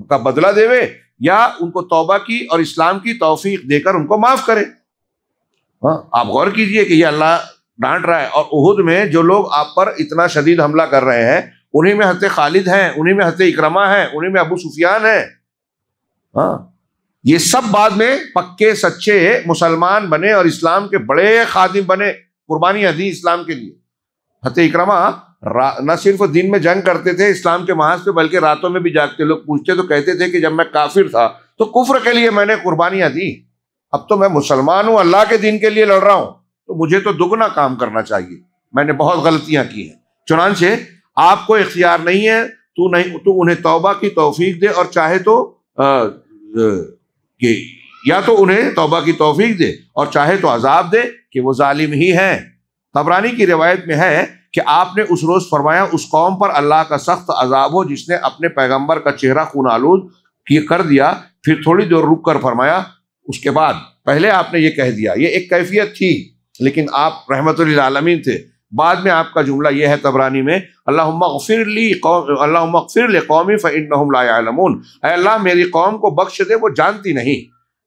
کا بدلہ دے وے، یا ان کو توبہ کی اور اسلام کی توفیق دے کر ان کو معاف کرے۔ ہاں، آپ غور کیجئے کہ یہ اللہ ڈانٹ رہا ہے، اور احد میں جو لوگ آپ پر اتنا شدید حملہ کر رہے ہیں، انہی میں حضرت خالد ہیں، انہی میں حضرت اکرمہ ہیں، انہی میں ابو سفیان ہیں، ہاں۔ یہ سب بعد میں پکے سچے مسلمان بنے اور اسلام کے بڑے خادم بنے، قربانیاں دی اسلام کے لیے۔ حضرت اکرمہ نہ صرف دن میں جنگ کرتے تھے اسلام کے محاذ پہ، بلکہ راتوں میں بھی جاگتے، لوگ پوچھتے تو کہتے تھے کہ جب میں کافر تھا تو کفر کے لیے میں نے قربانیاں دی، اب تو میں مسلمان ہوں، اللہ کے دین کے لیے لڑ رہا ہوں، تو مجھے تو دگنا کام کرنا چاہیے، میں نے بہت غلطیاں کی ہیں۔ چنانچہ آپ کو اختیار نہیں ہے، تو انہیں توبہ کی توفیق دے، اور چاہے تو کہ یا تو انہیں توبہ کی توفیق دے اور چاہے تو عذاب دے کہ وہ ظالم ہی ہیں۔ طبرانی کی روایت میں ہے کہ آپ نے اس روز فرمایا اس قوم پر اللہ کا سخت عذاب ہو جس نے اپنے پیغمبر کا چہرہ خون آلود کر دیا۔ پھر تھوڑی دیر رک کر فرمایا اس کے بعد، پہلے آپ نے یہ کہہ دیا، یہ ایک کیفیت تھی، لیکن آپ رحمت للعالمین تھے۔ بعد میں آپ کا جملہ یہ ہے طبرانی میں، اللہم اغفر لقومی فانہم لا یعلمون، اے اللہ میری قوم کو بخش دے، وہ جانتی نہیں۔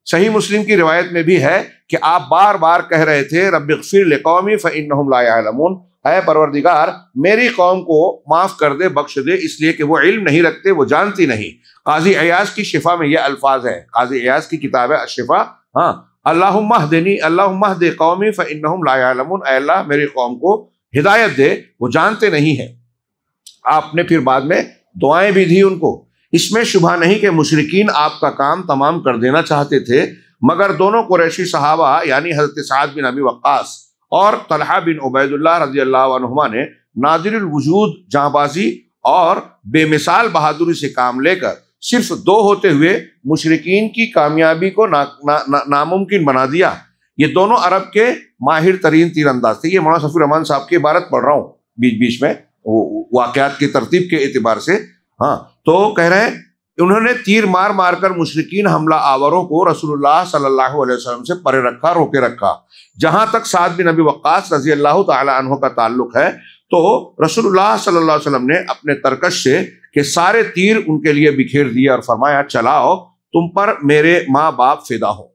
صحیح مسلم کی روایت میں بھی ہے کہ آپ بار بار کہہ رہے تھے رب اغفر لقومی فانہم لا یعلمون، اے پروردگار میری قوم کو معاف کر دے، بخش دے، اس لیے کہ وہ علم نہیں رکھتے، وہ جانتی نہیں۔ قاضی عیاض کی شفا میں یہ الفاظ ہے، قاضی عیاض کی کتاب ہے الشفا، ہاں، اللہم اہدنی اللہم اہد قومی فانہم لا یعلمون، اے اللہ میری قوم کو ہدایت دے، وہ جانتے نہیں ہیں۔ آپ نے پھر بعد میں دعائیں بھی دی ان کو۔ اس میں شبہ نہیں کہ مشرکین آپ کا کام تمام کر دینا چاہتے تھے، مگر دونوں قریشی صحابہ یعنی حضرت سعد بن ابی وقاص اور طلحہ بن عبید اللہ رضی اللہ عنہما نے نادر الوجود جاں بازی اور بے مثال بہادری سے کام لے کر صرف دو ہوتے ہوئے مشرکین کی کامیابی کو ناممکن بنا دیا۔ یہ دونوں عرب کے ماہر ترین تیر انداز تھے۔ یہ مولانا صفی الرحمان صاحب کی عبارت پڑھ رہا ہوں بیچ بیچ میں واقعات کی ترتیب کے اعتبار سے، ہاں، تو کہہ رہے ہیں انہوں نے تیر مار مار کر مشرکین حملہ آوروں کو رسول اللہ صلی اللہ علیہ وسلم سے پرے رکھا، روکے رکھا۔ جہاں تک سعد بن ابی وقاص رضی اللہ تعالی عنہ کا تعلق ہے تو رسول اللہ صلی اللہ علیہ وسلم نے اپنے ترکش سے کہ سارے تیر ان کے لیے بکھیر دیے اور فرمایا چلاؤ، تم پر میرے ماں باپ فدا ہو۔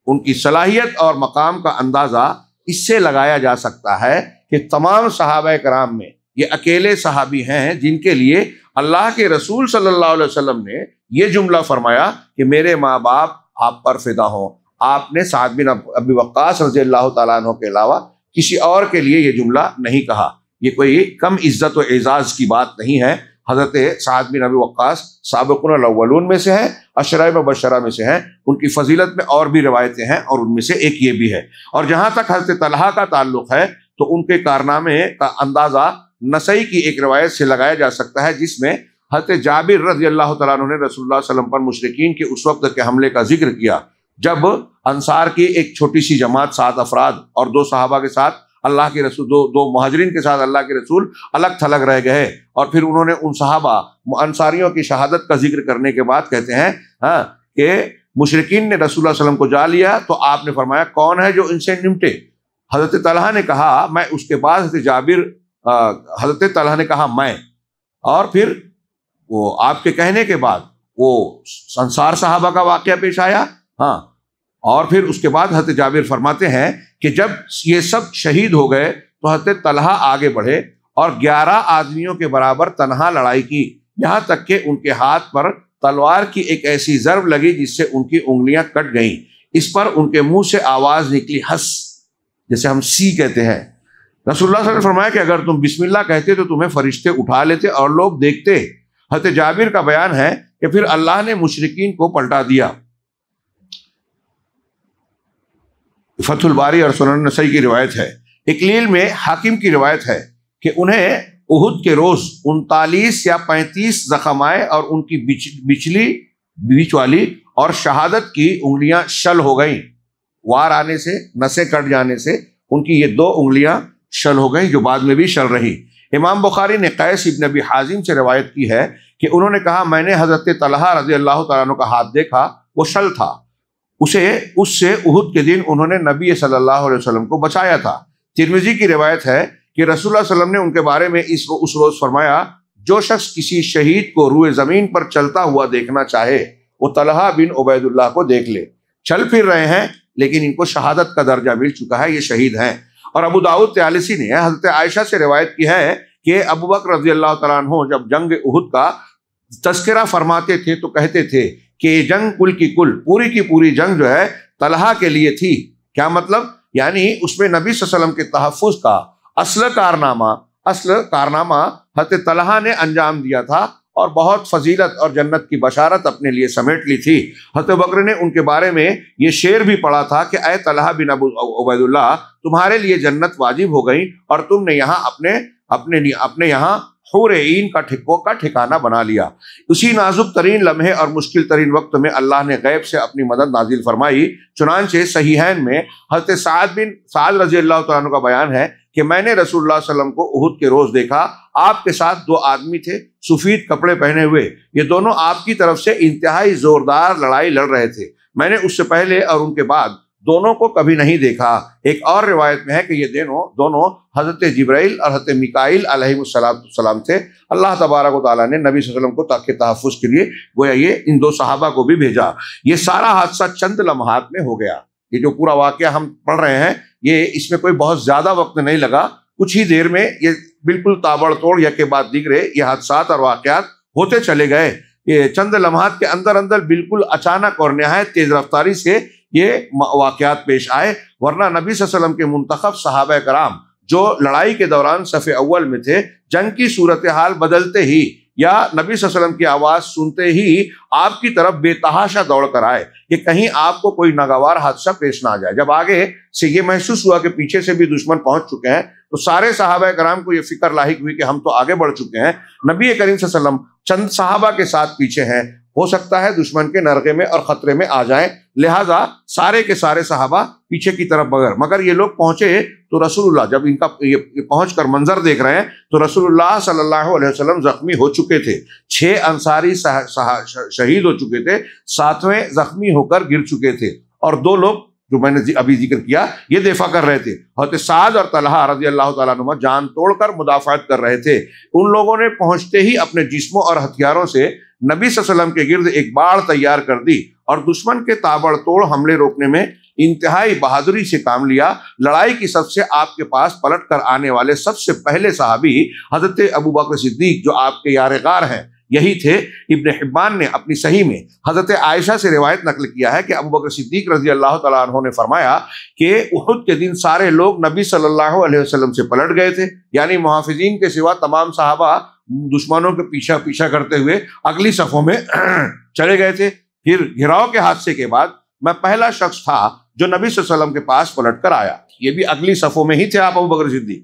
ان کی صلاحیت اور مقام کا اندازہ اس سے لگایا جا سکتا ہے کہ تمام صحابہ کرام میں یہ اکیلے صحابی ہیں جن کے لیے اللہ کے رسول صلی اللہ علیہ وسلم نے یہ جملہ فرمایا کہ میرے ماں باپ آپ پر فدا ہوں۔ آپ نے سعد بن ابی وقاص رضی اللہ تعالیٰ عنہ کے علاوہ کسی اور کے لیے یہ جملہ نہیں کہا۔ یہ کوئی کم عزت و اعزاز کی بات نہیں ہے۔ حضرت سعد بن ابی وقاص سابقون الاولون میں سے ہیں، عشرہ مبشرہ میں سے ہیں۔ ان کی فضیلت میں اور بھی روایتیں ہیں اور ان میں سے ایک یہ بھی ہے۔ اور جہاں تک حضرت طلحہ کا تعلق ہے تو ان کے کارنامے کا اندازہ نسائی کی ایک روایت سے لگایا جا سکتا ہے جس میں حضرت جابر رضی اللہ تعالیٰ عنہ نے رسول اللہ صلی اللہ علیہ وسلم پر مشرکین کے اس وقت کے حملے کا ذکر کیا جب انصار کی ایک چھوٹی سی جماعت 7 افراد اور 2 صحابہ کے ساتھ اللہ کے رسول دو مہاجرین کے ساتھ اللہ کے رسول الگ تھلگ رہ گئے، اور پھر انہوں نے ان صحابہ انصاریوں کی شہادت کا ذکر کرنے کے بعد کہتے ہیں کہ مشرکین نے رسول اللہ صلی اللہ علیہ وسلم کو جا لیا تو آپ نے فرمایا کون ہے جو ان سے نمٹے؟ حضرت طلحہ نے کہا میں، اس کے بعد حضرت طلحہ نے کہا میں، اور پھر وہ آپ کے کہنے کے بعد وہ انصار صحابہ کا واقعہ پیش آیا، ہاں، اور پھر اس کے بعد حضرت جابر فرماتے ہیں کہ جب یہ سب شہید ہو گئے تو حضرت طلحہ آگے بڑھے اور 11 آدمیوں کے برابر تنہا لڑائی کی، یہاں تک کہ ان کے ہاتھ پر تلوار کی ایک ایسی ضرب لگی جس سے ان کی انگلیاں کٹ گئیں۔ اس پر ان کے منہ سے آواز نکلی ہس، جیسے ہم سی کہتے ہیں۔ رسول اللہ صلی اللہ علیہ وسلم نے فرمایا کہ اگر تم بسم اللہ کہتے تو تمہیں فرشتے اٹھا لیتے اور لوگ دیکھتے۔ حضرت جابر کا بیان ہے کہ پھر اللہ نے مشرکین کو پلٹا دیا۔ فتح الباری اور سنن نسائی کی روایت ہے۔ اکلیل میں حاکم کی روایت ہے کہ انہیں احد کے روز 39 یا 35 زخم آئے اور ان کی بیچ والی اور شہادت کی انگلیاں شل ہو گئیں، وار آنے سے، نسیں کٹ جانے سے ان کی یہ 2 انگلیاں شل ہو گئیں جو بعد میں بھی شل رہی۔ امام بخاری نے قیس ابن ابی حازم سے روایت کی ہے کہ انہوں نے کہا میں نے حضرت طلحہ رضی اللہ تعالیٰ عنہ کا ہاتھ دیکھا، وہ شل تھا، اس سے احد کے دن انہوں نے نبی صلی اللہ علیہ وسلم کو بچایا تھا۔ ترمذی کی روایت ہے کہ رسول اللہ صلی اللہ علیہ وسلم نے ان کے بارے میں اس روز فرمایا جو شخص کسی شہید کو روئے زمین پر چلتا ہوا دیکھنا چاہے وہ طلحہ بن عبید اللہ کو دیکھ لے، چل پھر رہے ہیں لیکن ان کو شہادت کا درجہ مل چکا ہے، یہ شہید ہیں۔ اور ابو داؤد طیالسی نے حضرت عائشہ سے روایت کی ہے کہ ابو بکر رضی اللہ تعالیٰ عنہ جب جنگ احد کا تذکرہ فرماتے تھے تو کہتے تھے کہ یہ جنگ کل کی کل، پوری کی پوری جنگ جو ہے طلحہ کے لیے تھی۔ کیا مطلب؟ یعنی اس میں نبی صلی اللہ علیہ وسلم کے تحفظ کا اصل کارنامہ حضرت طلحہ نے انجام دیا تھا اور بہت فضیلت اور جنت کی بشارت اپنے لیے سمیٹ لی تھی۔ حضرت بکر نے ان کے بارے میں یہ شعر بھی پڑھا تھا کہ اے طلحہ بن عبید اللہ، تمہارے لیے جنت واجب ہو گئی اور تم نے یہاں اپنے یہاں حور عین کا ٹھکانہ بنا لیا۔ اسی نازک ترین لمحے اور مشکل ترین وقت میں اللہ نے غیب سے اپنی مدد نازل فرمائی۔ چنانچہ صحیحین میں حضرت سعد رضی اللہ تعالیٰ عنہ کا بیان ہے کہ میں نے رسول اللہ صلی اللہ علیہ وسلم کو احد کے روز دیکھا، آپ کے ساتھ 2 آدمی تھے سفید کپڑے پہنے ہوئے، یہ دونوں آپ کی طرف سے انتہائی زوردار لڑائی لڑ رہے تھے، میں نے اس سے پہلے اور ان کے بعد دونوں کو کبھی نہیں دیکھا۔ ایک اور روایت میں ہے کہ یہ دونوں حضرت جبرائیل اور حضرت میکائیل علیہ السلام تھے۔ اللہ تبارک و تعالیٰ نے نبی صلی اللہ علیہ وسلم کو تاکہ تحفظ کے لیے گویا یہ ان 2 صحابہ کو بھی بھیجا۔ یہ سارا حادثہ چند لمحات میں ہو گیا۔ یہ جو پورا واقعہ ہم پڑھ رہے ہیں یہ اس میں کوئی بہت زیادہ وقت نہیں لگا، کچھ ہی دیر میں یہ بالکل تابڑ توڑ یک کے بعد دیگرے یہ حادثات اور واقعات ہوتے چلے گئے۔ یہ چند لمحات کے اندر اندر بالکل اچانک اور نہایت تیز رفتاری سے یہ واقعات پیش آئے، ورنہ نبی صلی اللہ علیہ وسلم کے منتخب صحابہ کرام جو لڑائی کے دوران صف اول میں تھے، جنگ کی صورتحال بدلتے ہی یا نبی صلی اللہ علیہ وسلم کی آواز سنتے ہی آپ کی طرف بے تحاشا دوڑ کر آئے کہ کہیں آپ کو کوئی ناگوار حادثہ پیش نہ آ جائے۔ جب آگے سے یہ محسوس ہوا کہ پیچھے سے بھی دشمن پہنچ چکے ہیں تو سارے صحابہ کرام کو یہ فکر لاحق ہوئی کہ ہم تو آگے بڑھ چکے ہیں، نبی کریم صلی اللہ علیہ وسلم چند صحابہ کے ساتھ پیچھے ہیں، ہو سکتا ہے دشمن کے نرغے میں اور خطرے میں آ جائیں، لہٰذا سارے کے سارے صحابہ پیچھے کی طرف مگر یہ لوگ پہنچے تو رسول اللہ جب ان کا یہ پہنچ کر منظر دیکھ رہے ہیں تو رسول اللہ صلی اللہ علیہ وسلم زخمی ہو چکے تھے، 6 انصاری شہید ہو چکے تھے، 7ویں زخمی ہو کر گر چکے تھے، اور 2 لوگ جو میں نے ابھی ذکر کیا یہ دفاع کر رہے تھے۔ حضرت سعد اور طلحہ رضی اللہ تعالیٰ عنہما جان توڑ کر مدافعت کر رہے تھے۔ ان لوگوں نے پہنچتے ہی اپنے جسموں اور ہتھیاروں سے نبی صلی اللہ علیہ وسلم کے گرد ایک باڑ تیار کر دی اور دشمن کے تابڑ توڑ حملے روکنے میں انتہائی بہادری سے کام لیا۔ لڑائی کی سب سے آپ کے پاس پلٹ کر آنے والے سب سے پہلے صحابی حضرت ابو بکر صدیق جو آپ کے یار غار ہیں یہی تھے۔ ابن حبان نے اپنی صحیح میں حضرت عائشہ سے روایت نقل کیا ہے کہ ابو بکر صدیق رضی اللہ تعالیٰ عنہ نے فرمایا کہ احد کے دن سارے لوگ نبی صلی اللہ علیہ وسلم سے پلٹ گئے تھے، یعنی محافظین کے سوا تمام صحابہ دشمنوں کے پیچھا کرتے ہوئے اگلی صفوں میں چلے گئے تھے۔ پھر گھراؤ کے حادثے کے بعد میں پہلا شخص تھا جو نبی صلی اللہ علیہ وسلم کے پاس پلٹ کر آیا، یہ بھی اگلی صفوں میں ہی تھے آپ ابو بکر صدیق۔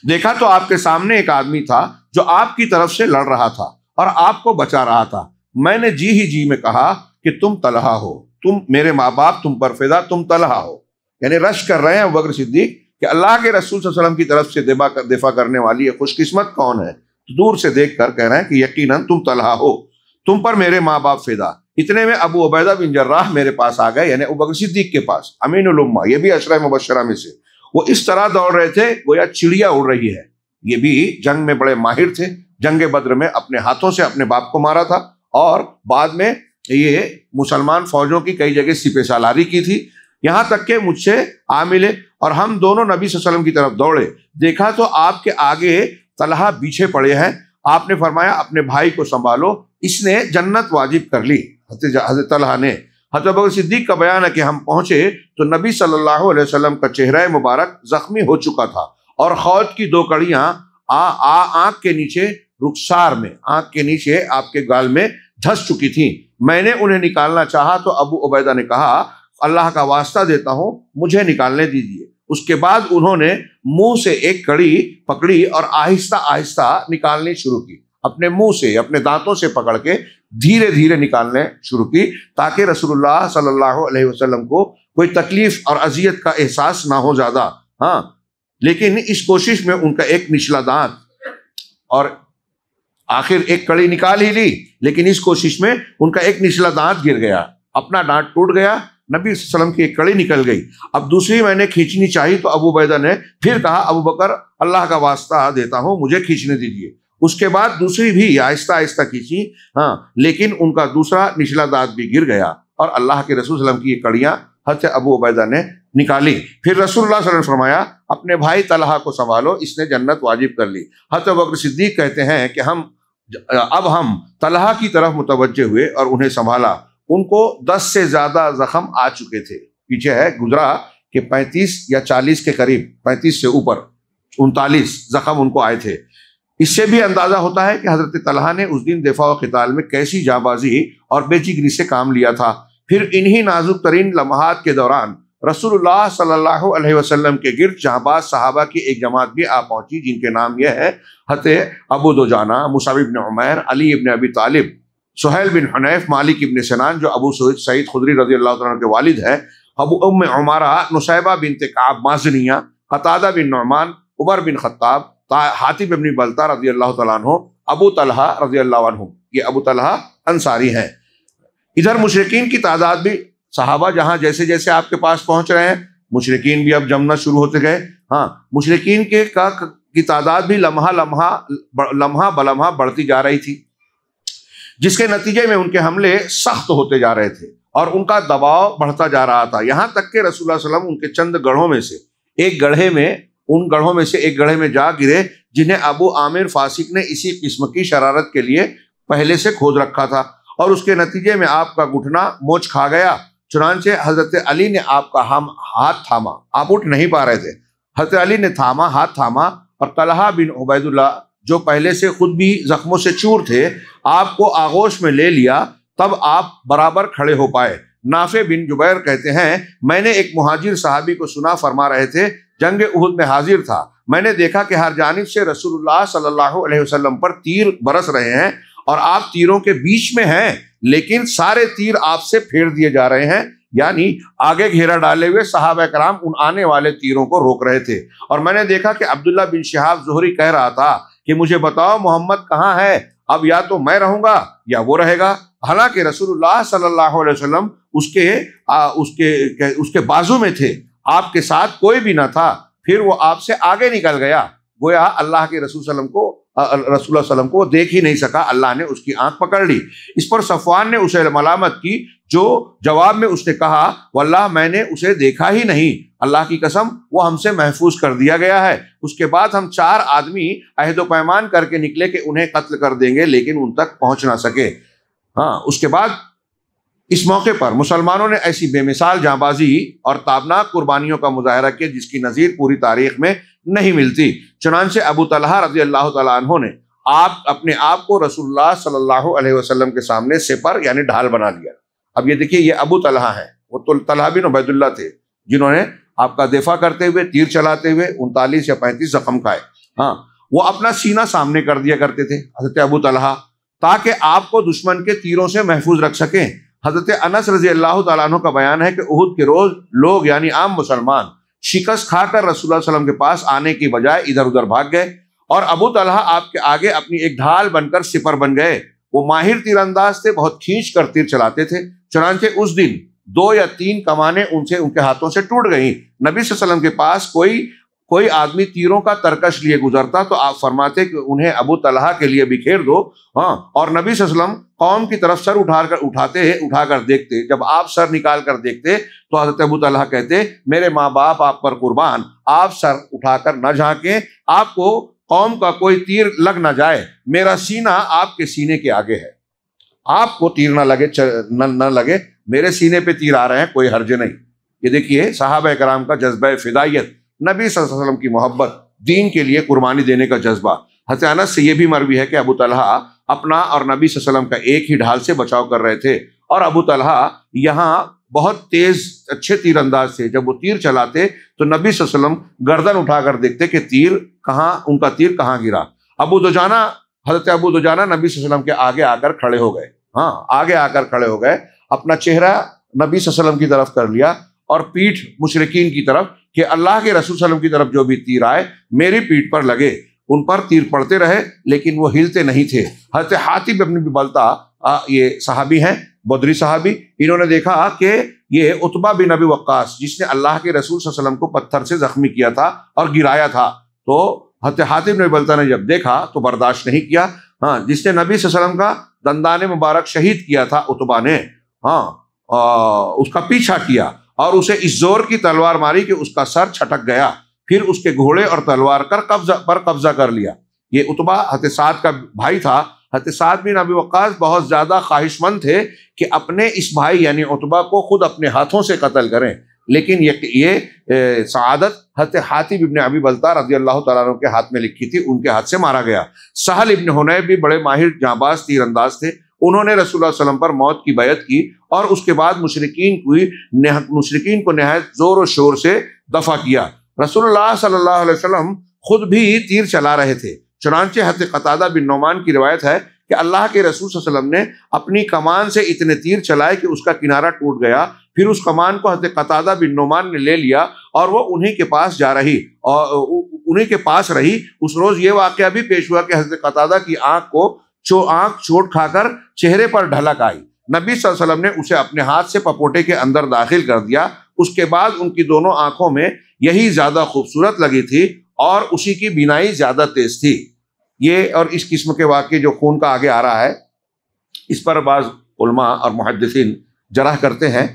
دیکھا تو آپ کے سامنے ایک آدمی تھا جو آپ کی طرف سے لڑ رہا تھا اور آپ کو بچا رہا تھا۔ میں نے جی ہی جی میں کہا کہ تم طلحہ ہو، تم میرے ماں باپ تم پر فدا، تم طلحہ ہو، یعنی رش کر رہے ہیں ابو بکر صدیق کہ اللہ کے رسول صلی اللہ علیہ وسلم کی طرف سے دفاع کرنے والی یہ خوش قسمت کون ہے؟ دور سے دیکھ کر کہہ رہے ہیں کہ یقیناً تم طلحہ ہو، تم پر میرے ماں باپ فدا۔ اتنے میں ابو عبیدہ بن جراح میرے پاس آ گئے، یعنی ابو بکر صدیق کے پاس، امین الامہ، یہ بھی عشرہ مبشرہ میں سے۔ وہ اس طرح دوڑ رہے تھے گویا چڑیا اڑ رہی ہے۔ یہ بھی جنگ میں بڑے ماہر تھے، جنگ بدر میں اپنے ہاتھوں سے اپنے باپ کو مارا تھا اور بعد میں یہ مسلمان فوجوں کی کئی جگہ سپہ سالاری کی تھی، یہاں تک کہ مجھ سے آ ملے اور ہم دونوں نبی صلی اللہ علیہ وسلم کی طرف دوڑے۔ دیکھا تو آپ کے آگے طلحہ پیچھے پڑے ہیں۔ آپ نے فرمایا اپنے بھائی کو سنبھالو، اس نے جنت واجب کر لی، حضرت طلحہ نے۔ حضرت ابو صدیق کا بیان ہے کہ ہم پہنچے تو نبی صلی اللہ علیہ وسلم کا چہرہ مبارک زخمی ہو چکا تھا اور خود کی 2 کڑیاں آنکھ کے نیچے رخسار میں، آنکھ کے نیچے آپ کے گال میں دھس چکی تھیں۔ میں نے انہیں نکالنا چاہا تو ابو عبیدہ نے کہا اللہ کا واسطہ دیتا ہوں مجھے نکالنے دیجیے۔ اس کے بعد انہوں نے منہ سے ایک کڑی پکڑی اور آہستہ آہستہ نکالنی شروع کی، اپنے منہ سے اپنے دانتوں سے پکڑ کے دھیرے دھیرے نکالنے شروع کی تاکہ رسول اللہ صلی اللہ علیہ وسلم کو کوئی تکلیف اور اذیت کا احساس نہ ہو زیادہ۔ ہاں، لیکن اس کوشش میں ان کا ایک نچلا دانت، اور آخر ایک کڑی نکال ہی لی لیکن اس کوشش میں ان کا ایک نچلا دانت گر گیا، اپنا دانت ٹوٹ گیا، نبی صلی اللہ علیہ وسلم کی ایک کڑی نکل گئی۔ اب دوسری میں نے کھینچنی چاہی تو ابو عبیدہ نے پھر کہا ابو بکر اللہ کا واسطہ دیتا ہوں مجھے کھینچنے دیجیے۔ اس کے بعد دوسری بھی آہستہ آہستہ کھینچی، ہاں، لیکن ان کا دوسرا نچلا دانت بھی گر گیا اور اللہ کے رسول صلی اللہ علیہ وسلم کی یہ کڑیاں حضرت ابو عبیدہ نے نکالی۔ پھر رسول اللہ صلی اللہ علیہ وسلم نے فرمایا اپنے بھائی طلحہ کو سنبھالو، اس نے جنت واجب کر لی۔ حضرت ابوبکر صدیق کہتے ہیں کہ اب ہم طلحہ کی طرف متوجہ ہوئے اور انہیں سنبھالا۔ ان کو 10 سے زیادہ زخم آ چکے تھے، پیچھے ہے گزرا کہ 35 یا 40 کے قریب، 35 سے اوپر 39 زخم ان کو آئے تھے۔ اس سے بھی اندازہ ہوتا ہے کہ حضرت طلحہ نے اس دن دفاع و قتال میں کیسی جانبازی اور بے جگری سے کام لیا تھا۔ پھر انہی نازک ترین لمحات کے دوران رسول اللہ صلی اللہ علیہ وسلم کے گرد جہاں صحابہ کی ایک جماعت بھی آ پہنچی جن کے نام یہ ہے حضرت ابو دجانہ، مصعب بن عمیر، علی ابن ابی طالب، سہیل بن حنیف، مالک ابن سنان جو ابو سعید خدری رضی اللہ تعالیٰ عنہ کے والد ہیں، ابو عمارہ، نصیبہ بنت کعب مازنیہ، قتادہ بن نعمان، عمر بن خطاب، حاتب ابن بلتہ رضی اللہ تعالیٰ عنہ، ابو طلحہ رضی اللہ عنہ۔ یہ ابو طلحہ انصاری ہیں۔ ادھر مشرکین کی تعداد بھی، صحابہ جہاں جیسے جیسے آپ کے پاس پہنچ رہے ہیں مشرکین بھی اب جمنا شروع ہوتے گئے۔ ہاں، مشرکین کی تعداد بھی لمحہ بلمحہ بڑھتی جا رہی تھی، جس کے نتیجے میں ان کے حملے سخت ہوتے جا رہے تھے اور ان کا دباؤ بڑھتا جا رہا تھا، یہاں تک کہ رسول اللہ صلی اللہ علیہ وسلم ان کے چند گڑھوں میں سے ایک گڑھے میں جا گرے جنہیں ابو عامر فاسق نے اسی قسم کی شرارت کے لیے پہلے سے کھود رکھا تھا، اور اس کے نتیجے میں آپ کا گھٹنا موچ کھا گیا۔ چنانچہ حضرت علی نے آپ کا ہاتھ تھاما، آپ اٹھ نہیں پا رہے تھے، حضرت علی نے ہاتھ تھاما، اور طلحہ بن عبید اللہ جو پہلے سے خود بھی زخموں سے چور تھے، آپ کو آغوش میں لے لیا، تب آپ برابر کھڑے ہو پائے۔ نافع بن جبیر کہتے ہیں میں نے ایک مہاجر صحابی کو سنا فرما رہے تھے، جنگ احد میں حاضر تھا، میں نے دیکھا کہ ہر جانب سے رسول اللہ صلی اللہ علیہ وسلم پر تیر برس رہے ہیں، اور آپ تیروں کے بیچ میں ہیں، لیکن سارے تیر آپ سے پھیر دیے جا رہے ہیں، یعنی آگے گھیرا ڈالے ہوئے صحابہ کرام ان آنے والے تیروں کو روک رہے تھے۔ اور میں نے دیکھا کہ عبداللہ بن شہاب زہری کہہ رہا تھا کہ مجھے بتاؤ محمد کہاں ہے، اب یا تو میں رہوں گا یا وہ رہے گا۔ حالانکہ رسول اللہ صلی اللہ علیہ وسلم اس کے بازو میں تھے، آپ کے ساتھ کوئی بھی نہ تھا، پھر وہ آپ سے آگے نکل گیا، گویا اللہ کے رسول صلی اللہ علیہ وسلم کو دیکھ ہی نہیں سکا، اللہ نے اس کی آنکھ پکڑ لی۔ اس پر صفوان نے اسے ملامت کی، جو جواب میں اس نے کہا واللہ میں نے اسے دیکھا ہی نہیں، اللہ کی قسم وہ ہم سے محفوظ کر دیا گیا ہے۔ اس کے بعد ہم 4 آدمی عہد و پیمان کر کے نکلے کہ انہیں قتل کر دیں گے، لیکن ان تک پہنچ نہ سکے۔ اس کے بعد اس موقع پر مسلمانوں نے ایسی بے مثال جانبازی اور تابناک قربانیوں کا مظاہرہ کیا جس کی نظیر پوری تاریخ میں نہیں ملتی۔ چنانچہ ابو طلحہ رضی اللہ تعالیٰ عنہ نے اپنے آپ کو رسول اللہ صلی اللہ علیہ وسلم کے سامنے سپر یعنی ڈھال بنا لیا۔ اب یہ دیکھیے، یہ ابو طلحہ ہیں، وہ طلحہ بن عبید اللہ تھے جنہوں نے آپ کا دفاع کرتے ہوئے، تیر چلاتے ہوئے 39 یا 35 زخم کھائے۔ وہ اپنا سینہ سامنے کر دیا کرتے تھے حضرت ابو طلحہ، تاکہ آپ کو دشمن کے تیروں سے محفوظ رکھ سکیں۔ حضرت انس رضی اللہ تعالیٰ عنہ کا بیان ہے کہ احد کے روز لوگ یعنی عام مسلمان شکست کھا کر رسول اللہ صلی اللہ علیہ وسلم کے پاس آنے کی بجائے ادھر ادھر بھاگ گئے، اور ابو طلحہ آپ کے آگے اپنی ایک ڈھال بن کر سپر بن گئے۔ وہ ماہر تیر انداز تھے، بہت کھینچ کر تیر چلاتے تھے، چنانچہ اس دن 2 یا 3 کمانیں ان کے ہاتھوں سے ٹوٹ گئیں۔ نبی صلی اللہ علیہ وسلم کے پاس کوئی آدمی تیروں کا ترکش لیے گزرتا تو آپ فرماتے کہ انہیں ابو طلحہ کے لیے بکھیر دو، اور نبی صلی اللہ علیہ وسلم قوم کی طرف سر اٹھا کر دیکھتے، جب آپ سر نکال کر دیکھتے تو حضرت ابو طلحہ کہتے میرے ماں باپ آپ پر قربان، آپ سر اٹھا کر نہ جھانکیں، آپ کو قوم کا کوئی تیر لگ نہ جائے، میرا سینہ آپ کے سینے کے آگے ہے، آپ کو تیر نہ لگے، میرے سینے پہ تیر آ رہے ہیں، کوئی حرج نہیں۔ یہ دیکھیے صحابہ کرام کا جذبہ فدائیت، نبی صلی اللہ علیہ وسلم کی محبت، دین کے لیے قربانی دینے کا جذبہ۔ حضرت انس سے یہ بھی مروی ہے کہ ابو طلحہ اپنا اور نبی صلی اللہ علیہ وسلم کا ایک ہی ڈھال سے بچاؤ کر رہے تھے، اور ابو طلحہ یہاں بہت تیز اچھے تیر انداز تھے، جب وہ تیر چلاتے تو نبی صلی اللہ علیہ وسلم گردن اٹھا کر دیکھتے کہ ان کا تیر کہاں گرا۔ حضرت ابو دجانہ نبی صلی اللہ علیہ وسلم کے آگے آ کر کھڑے ہو گئے، آگے آ کر کھڑے ہو گئے، اپنا چہرہ نبی صلی اللہ علیہ وسلم کی طرف کر لیا اور پیٹھ مشرکین کی طرف، کہ اللہ کے رسول صلی اللہ علیہ وسلم کی طرف جو بھی تیر آئے میری پیٹھ پر لگے۔ ان پر تیر پڑتے رہے لیکن وہ ہلتے نہیں تھے۔ حضرت حاتب ابن ابی بلتع یہ صحابی ہیں، بدری صحابی، انہوں نے دیکھا کہ یہ عتبہ بن ابی وقاص جس نے اللہ کے رسول صلی اللہ علیہ وسلم کو پتھر سے زخمی کیا تھا اور گرایا تھا، تو حضرت حاتب بن ابی بلتع نے جب دیکھا تو برداشت نہیں کیا، جس نے نبی صلی اللہ علیہ وسلم کا دندان مبارک شہید کیا تھا عتبہ نے، اس کا پیچھا کیا اور اسے اس زور کی تلوار ماری کہ اس کا سر چھٹک گیا، پھر اس کے گھوڑے اور تلوار پر قبضہ کر لیا۔ یہ عتبہ حضرت سعد کا بھائی تھا۔ حضرت سعد بن ابی وقاص بہت زیادہ خواہش مند تھے کہ اپنے اس بھائی یعنی عتبہ کو خود اپنے ہاتھوں سے قتل کریں، لیکن یہ سعادت حضرت حاتب ابن ابی بلتع رضی اللہ تعالیٰ عنہ کے ہاتھ میں لکھی تھی، ان کے ہاتھ سے مارا گیا۔ سہل ابن حنیف بھی بڑے ماہر جانباز تیر انداز تھے، انہوں نے رسول اللہ صلی اللہ علیہ وسلم پر موت کی بیعت کی اور اس کے بعد مشرکین کو نہایت زور و شور سے دفع کیا۔ رسول اللہ صلی اللہ علیہ وسلم خود بھی تیر چلا رہے تھے، چنانچہ حضرت قتادہ بن نعمان کی روایت ہے کہ اللہ کے رسول صلی اللہ علیہ وسلم نے اپنی کمان سے اتنے تیر چلائے کہ اس کا کنارہ ٹوٹ گیا، پھر اس کمان کو حضرت قتادہ بن نعمان نے لے لیا اور وہ انہی کے پاس رہی۔ اس روز یہ واقعہ بھی پیش ہوا کہ حضرت قتادہ کی آنکھ چوٹ کھا کر چہرے پر ڈھلک آئی، نبی صلی اللہ علیہ وسلم نے اسے اپنے ہاتھ سے پپوٹے کے اندر داخل کر دیا، اس کے بعد ان کی دونوں آنکھوں میں یہی زیادہ خوبصورت لگی تھی اور اسی کی بینائی زیادہ تیز تھی۔ یہ اور اس قسم کے واقعے جو خون کا آگے آ رہا ہے، اس پر بعض علماء اور محدثین جرح کرتے ہیں،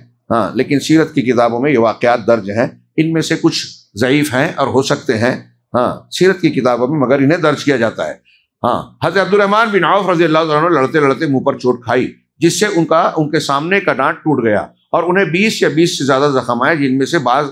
لیکن سیرت کی کتابوں میں یہ واقعات درج ہیں، ان میں سے کچھ ضعیف ہیں اور ہو سکتے ہیں سیرت کی کتابوں میں، مگر انہیں درج کیا جاتا ہے۔ ہاں، حضرت عبدالرحمن بن عوف رضی اللہ عنہ لڑتے لڑتے منہ پر چوٹ کھائی، جس سے ان کے سامنے کا دانت ٹوٹ گیا اور انہیں 20 یا 20 سے زیادہ زخم آئے، جن میں سے بعض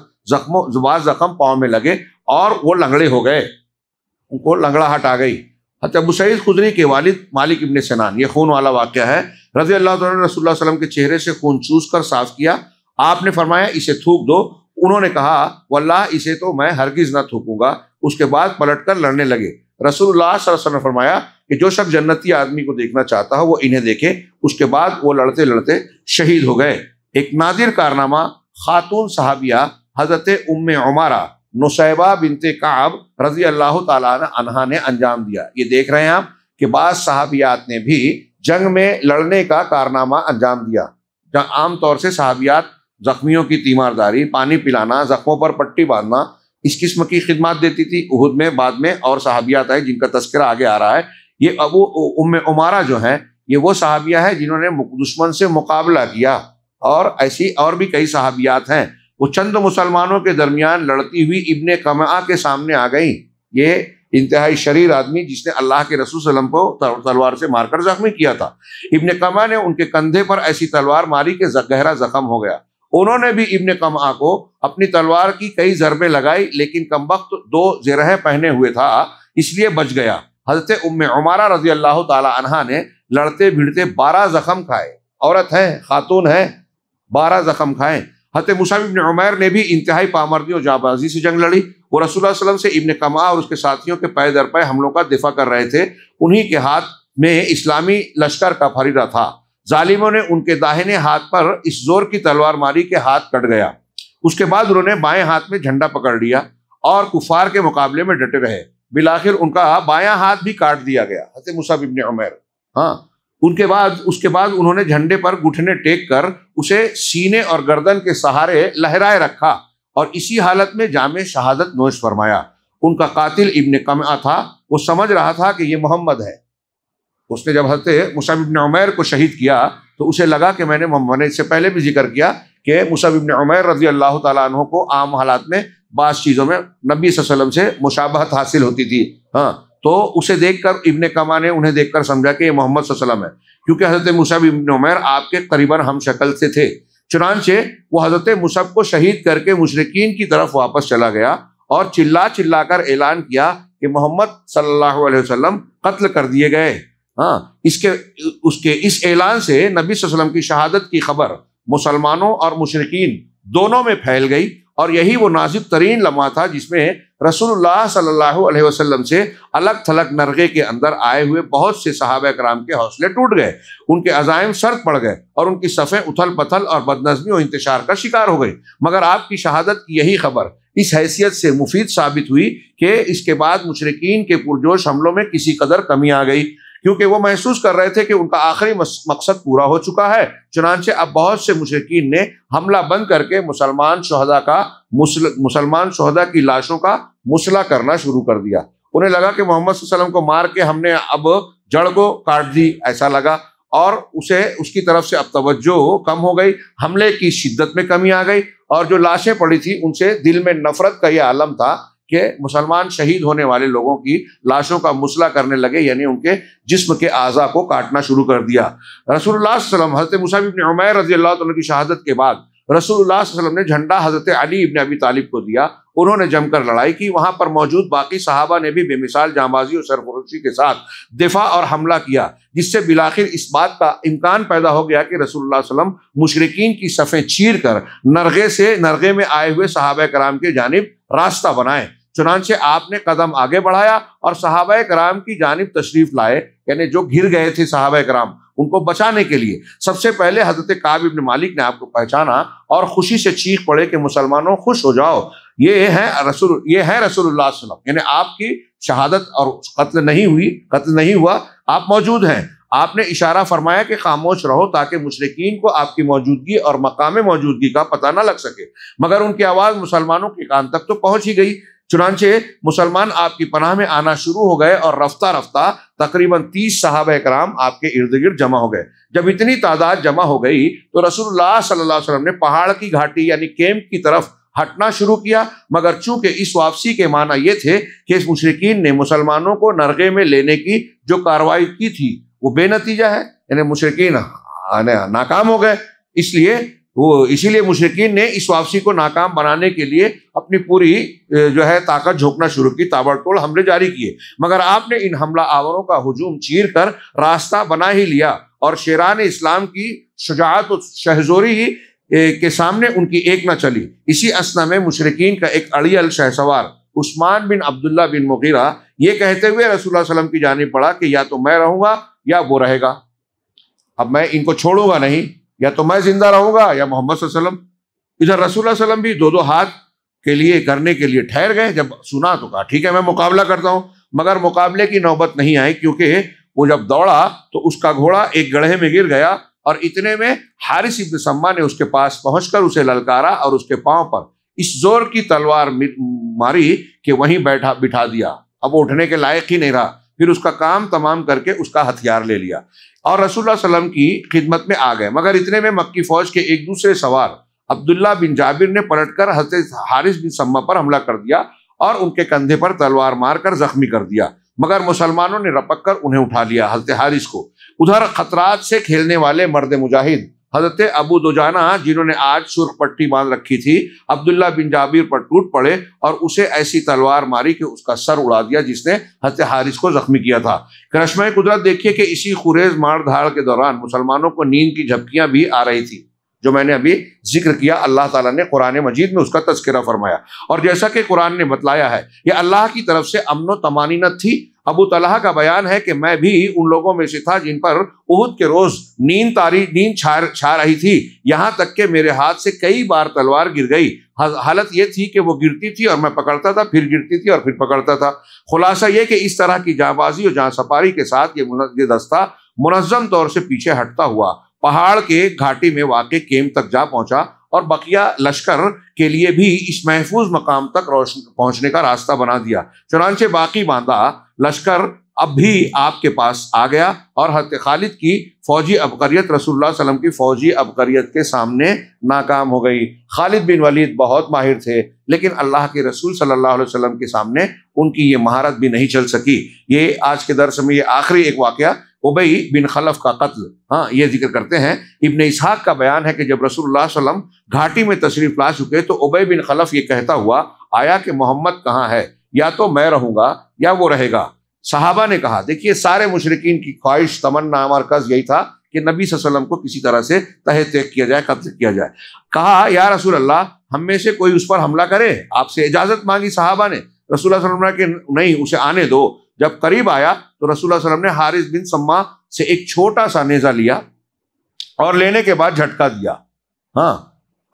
زخم پاؤں میں لگے اور وہ لنگڑے ہو گئے، ان کو لنگڑاہٹ آ گئی۔ حضرت ابو سعید خدری کے والد مالک ابن سنان، یہ خون والا واقعہ ہے، رضی اللہ عنہ نے رسول اللہ صلی اللہ علیہ وسلم کے چہرے سے خون چوس کر صاف کیا۔ آپ نے فرمایا اسے تھوک دو۔ انہوں نے کہا واللہ اسے تو میں ہرگز نہ تھوکوں گا۔ اس کے بعد پلٹ کر لڑنے لگے۔ رسول اللہ صلی اللہ علیہ وسلم نے فرمایا کہ جو شخص جنتی آدمی کو دیکھنا چاہتا ہو وہ انہیں دیکھے۔ اس کے بعد وہ لڑتے لڑتے شہید ہو گئے۔ ایک نادر کارنامہ خاتون صحابیہ حضرت ام عمارہ نصیبہ بنت کعب رضی اللہ تعالیٰ عنہا نے انجام دیا۔ یہ دیکھ رہے ہیں آپ کہ بعض صحابیات نے بھی جنگ میں لڑنے کا کارنامہ انجام دیا۔ عام طور سے صحابیات زخمیوں کی تیمارداری، پانی پلانا، زخموں پر پٹی باندھنا، اس قسم کی خدمات دیتی تھی۔ احد میں بعد میں اور صحابیات آئے جن کا تذکرہ آگے آ رہا ہے۔ یہ ابو ام عمارہ جو ہیں یہ وہ صحابیہ ہیں جنہوں نے دشمن سے مقابلہ کیا، اور ایسی اور بھی کئی صحابیات ہیں۔ وہ چند مسلمانوں کے درمیان لڑتی ہوئی ابن قمعہ کے سامنے آ گئیں۔ یہ انتہائی شریر آدمی جس نے اللہ کے رسول صلی اللہ علیہ وسلم کو تلوار سے مار کر زخمی کیا تھا، ابن قمعہ نے ان کے کندھے پر ایسی تلوار ماری کہ گہرا زخم ہو گیا۔ انہوں نے بھی ابن قمعہ کو اپنی تلوار کی کئی ضربیں لگائی، لیکن کمبخت 2 زرہ پہنے ہوئے تھا اس لیے بچ گیا۔ حضرت ام عمارہ رضی اللہ تعالی عنہا نے لڑتے بھیڑتے 12 زخم کھائے۔ عورت ہے، خاتون ہے، 12 زخم کھائے۔ حضرت مصعب بن عمیر نے بھی انتہائی پامردی اور جانبازی سے جنگ لڑی۔ وہ رسول اللہ صلی اللہ علیہ وسلم سے ابن قمعہ اور اس کے ساتھیوں کے پے در پے حملوں کا دفاع کر رہے تھے۔ انہی کے ہاتھ میں اسلامی لشکر کا فریضہ تھا۔ ظالموں نے ان کے داہنے ہاتھ پر اس زور کی تلوار ماری کہ ہاتھ کٹ گیا۔ اس کے بعد انہوں نے بائیں ہاتھ میں جھنڈا پکڑ لیا اور کفار کے مقابلے میں ڈٹے رہے۔ بالآخر ان کا بایاں ہاتھ بھی کاٹ دیا گیا، حضرت مصعب بن عمیر۔ اس کے بعد انہوں نے جھنڈے پر گھٹنے ٹیک کر اسے سینے اور گردن کے سہارے لہرائے رکھا اور اسی حالت میں جام شہادت نوش فرمایا۔ ان کا قاتل ابن قمعہ تھا، وہ سمجھ رہا تھا کہ یہ محمد ہے۔ اس نے جب حضرت مصعب بن عمیر کو شہید کیا تو اسے لگا کہ میں نے اس سے پہلے بھی ذکر کیا کہ مصعب بن عمیر رضی اللہ تعالیٰ عنہ کو عام حالات میں بعض چیزوں میں نبی صلی اللہ علیہ وسلم سے مشابہت حاصل ہوتی تھی، تو اسے دیکھ کر ابن قمعہ نے انہیں دیکھ کر سمجھا کہ یہ محمد صلی اللہ علیہ وسلم ہے، کیونکہ حضرت مصعب بن عمیر آپ کے قریباً ہم شکل سے تھے۔ چنانچہ وہ حضرت مصعب کو شہید کر کے مشرکین کی طرف واپس چلا گیا اور چلا چلا کر اعلان کیا کہ محمد صلی اللہ علیہ وسلم قتل کر دیے گئے۔ اس کے اس اعلان سے نبی صلی اللہ علیہ وسلم کی شہادت کی خبر مسلمانوں اور مشرکین دونوں میں پھیل گئی، اور یہی وہ نازک ترین لمحہ تھا جس میں رسول اللہ صلی اللہ علیہ وسلم سے الگ تھلگ نرغے کے اندر آئے ہوئے بہت سے صحابہ کرام کے حوصلے ٹوٹ گئے، ان کے عزائم سرد پڑ گئے اور ان کی صفیں اتھل پتھل اور بدنظمی و انتشار کا شکار ہو گئی۔ مگر آپ کی شہادت کی یہی خبر اس حیثیت سے مفید ثابت ہوئی کہ اس کے بعد مشرکین کے پرجوش حملوں میں کسی قدر کمی آ گئی، کیونکہ وہ محسوس کر رہے تھے کہ ان کا آخری مقصد پورا ہو چکا ہے۔ چنانچہ اب بہت سے مشرکین نے حملہ بند کر کے مسلمان شہداء کی لاشوں کا مسئلہ کرنا شروع کر دیا۔ انہیں لگا کہ محمد صلی اللہ علیہ وسلم کو مار کے ہم نے اب جڑ کو کاٹ دی، ایسا لگا، اور اس کی طرف سے اب توجہ کم ہو گئی، حملے کی شدت میں کمی آ گئی، اور جو لاشیں پڑی تھی ان سے دل میں نفرت کا یہ عالم تھا کہ مسلمان شہید ہونے والے لوگوں کی لاشوں کا مسئلہ کرنے لگے، یعنی ان کے جسم کے اعضاء کو کاٹنا شروع کر دیا۔ رسول اللہ صلی اللہ علیہ وسلم حضرت مصعب بن عمیر رضی اللہ عنہ کی شہادت کے بعد رسول اللہ صلی اللہ علیہ وسلم نے جھنڈا حضرت علی ابن ابی طالب کو دیا۔ انہوں نے جم کر لڑائی کی۔ وہاں پر موجود باقی صحابہ نے بھی بے مثال جانبازی اور سرفروشی کے ساتھ دفاع اور حملہ کیا، جس سے بالآخر اس بات کا امکان پیدا ہو گیا کہ رسول اللہ صلی اللہ علیہ وسلم مشرکین کی صفیں چیر کر نرغے میں آئے ہوئے صحابہ کرام کے جانب راستہ بنائیں۔ چنانچہ آپ نے قدم آگے بڑھایا اور صحابہ کرام کی جانب تشریف لائے، یعنی جو گھر گئے تھے صحابہ کرام ان کو بچانے کے لیے۔ سب سے پہلے حضرت کعب بن مالک نے آپ کو پہچانا اور خوشی سے چیخ پڑے کہ مسلمانوں خوش ہو جاؤ، یہ ہے رسول اللہ صلی اللہ علیہ وسلم، یعنی آپ کی شہادت اور قتل نہیں ہوا، آپ موجود ہیں۔ آپ نے اشارہ فرمایا کہ خاموش رہو تاکہ مشرکین کو آپ کی موجودگی اور مقام موجودگی کا پتہ نہ لگ سکے، مگر ان کی آواز مسلمانوں کے کان تک تو پہنچ ہی گئی۔ چنانچہ مسلمان آپ کی پناہ میں آنا شروع ہو گئے اور رفتہ رفتہ تقریباً 30 صحابہ کرام آپ کے ارد گرد جمع ہو گئے۔ جب اتنی تعداد جمع ہو گئی تو رسول اللہ صلی اللہ علیہ وسلم نے پہاڑ کی گھاٹی یعنی کیمپ کی طرف ہٹنا شروع کیا، مگر چونکہ اس واپسی کے معنی یہ تھے کہ اس مشرکین نے مسلمانوں کو نرغے میں لینے کی جو کارروائی کی تھی وہ بے نتیجہ ہے، یعنی مشرکین ناکام ہو گئے۔ اسی لیے مشرکین نے اس واپسی کو ناکام بنانے کے لیے اپنی پوری جو ہے طاقت جھونکنا شروع کی، تابڑتوڑ حملے جاری کیے، مگر آپ نے ان حملہ آوروں کا ہجوم چیر کر راستہ بنا ہی لیا اور شیران اسلام کی شجاعت و شہزوری کے سامنے ان کی ایک نہ چلی۔ اسی اثنا میں مشرکین کا ایک اڑیل شہسوار عثمان بن عبداللہ بن مغیرہ یہ کہتے ہوئے رسول اللہ صلی اللہ علیہ وسلم کی جانب پڑھا کہ یا تو میں رہوں گا یا وہ رہے گا، اب میں ان کو چھوڑوں گا نہیں، یا تو میں زندہ رہوں گا یا محمد صلی اللہ علیہ وسلم۔ ادھر رسول اللہ صلی اللہ علیہ وسلم بھی دو ہاتھ کے لیے کرنے کے لیے ٹھہر گئے، جب سنا تو کہا ٹھیک ہے میں مقابلہ کرتا ہوں، مگر مقابلے کی نوبت نہیں آئی، کیونکہ وہ جب دوڑا تو اس کا گھوڑا ایک گڑھے میں گر گیا، اور اتنے میں حارث ابن سما نے اس کے پاس پہنچ کر اسے للکارا اور اس کے پاؤں پر اس زور کی تلوار ماری کہ وہیں بٹھا دیا، اب وہ اٹھنے کے لائق ہی نہیں رہا، پھر اس کا کام تمام کر کے اس کا ہتھیار لے لیا اور رسول اللہ صلی اللہ علیہ وسلم کی خدمت میں آ گئے، مگر اتنے میں مکی فوج کے ایک دوسرے سوار عبداللہ بن جابر نے پلٹ کر حضرت حارث بن سما پر حملہ کر دیا اور ان کے کندھے پر تلوار مار کر زخمی کر دیا، مگر مسلمانوں نے رپک کر انہیں اٹھا لیا، حضرت حارث کو۔ ادھر خطرات سے کھیلنے والے مرد مجاہد حضرت ابو دجانہ جنہوں نے آج سرخ پٹی باندھ رکھی تھی عبداللہ بن جابر پر ٹوٹ پڑے اور اسے ایسی تلوار ماری کہ اس کا سر اڑا دیا جس نے حضرت حارث کو زخمی کیا تھا۔ کرشمہ قدرت دیکھیے کہ اسی خریز مار دھاڑ کے دوران مسلمانوں کو نیند کی جھپکیاں بھی آ رہی تھی، جو میں نے ابھی ذکر کیا، اللہ تعالیٰ نے قرآن مجید میں اس کا تذکرہ فرمایا، اور جیسا کہ قرآن نے بتلایا ہے یہ اللہ کی طرف سے امن و طمانینت تھی۔ ابو طلحہ کا بیان ہے کہ میں بھی ان لوگوں میں سے تھا جن پر احد کے روز نیند چھا رہی تھی، یہاں تک کہ میرے ہاتھ سے کئی بار تلوار گر گئی، حالت یہ تھی کہ وہ گرتی تھی اور میں پکڑتا تھا، پھر گرتی تھی اور پھر پکڑتا تھا۔ خلاصہ یہ کہ اس طرح کی جاں بازی اور جاں سپاری کے ساتھ یہ دستہ منظم طور سے پیچھے ہٹتا ہوا پہاڑ کے گھاٹی میں واقع کیمپ تک جا پہنچا، اور بقیہ لشکر کے لیے بھی اس محفوظ مقام تک پہنچنے کا راستہ بنا دیا۔ چنانچہ باقی باندھا لشکر اب بھی آپ کے پاس آ گیا، اور حضرت خالد کی فوجی عبقریت رسول اللہ صلی اللہ علیہ وسلم کی فوجی عبقریت کے سامنے ناکام ہو گئی۔ خالد بن ولید بہت ماہر تھے، لیکن اللہ کے رسول صلی اللہ علیہ وسلم کے سامنے ان کی یہ مہارت بھی نہیں چل سکی۔ یہ آج کے درس میں یہ آخری ایک واقعہ ابی بن خلف کا قتل، یہ ذکر کرتے ہیں۔ ابن اسحاق کا بیان ہے کہ جب رسول اللہ صلی اللہ علیہ وسلم گھاٹی میں تشریف لا چکے تو ابی بن خلف یہ کہتا ہوا آیا کہ محمد کہاں ہے، یا تو میں رہوں گا یا وہ رہے گا۔ صحابہ نے کہا، دیکھیے سارے مشرکین کی خواہش، تمنا، مرکز یہی تھا کہ نبی صلی اللہ علیہ وسلم کو کسی طرح سے تہہ تیغ کیا جائے، قتل کیا جائے۔ کہا یا رسول اللہ ہم میں سے کوئی اس پر حملہ کرے، آپ سے اجازت مانگی صحابہ نے۔ رسول اللہ صلی اللہ علیہ وسلم نے کہ نہیں، اسے آنے دو۔ جب قریب آیا تو رسول اللہ صلی اللہ علیہ وسلم نے حارث بن سما سے ایک چھوٹا سا نیزہ لیا اور لینے کے بعد جھٹکا دیا،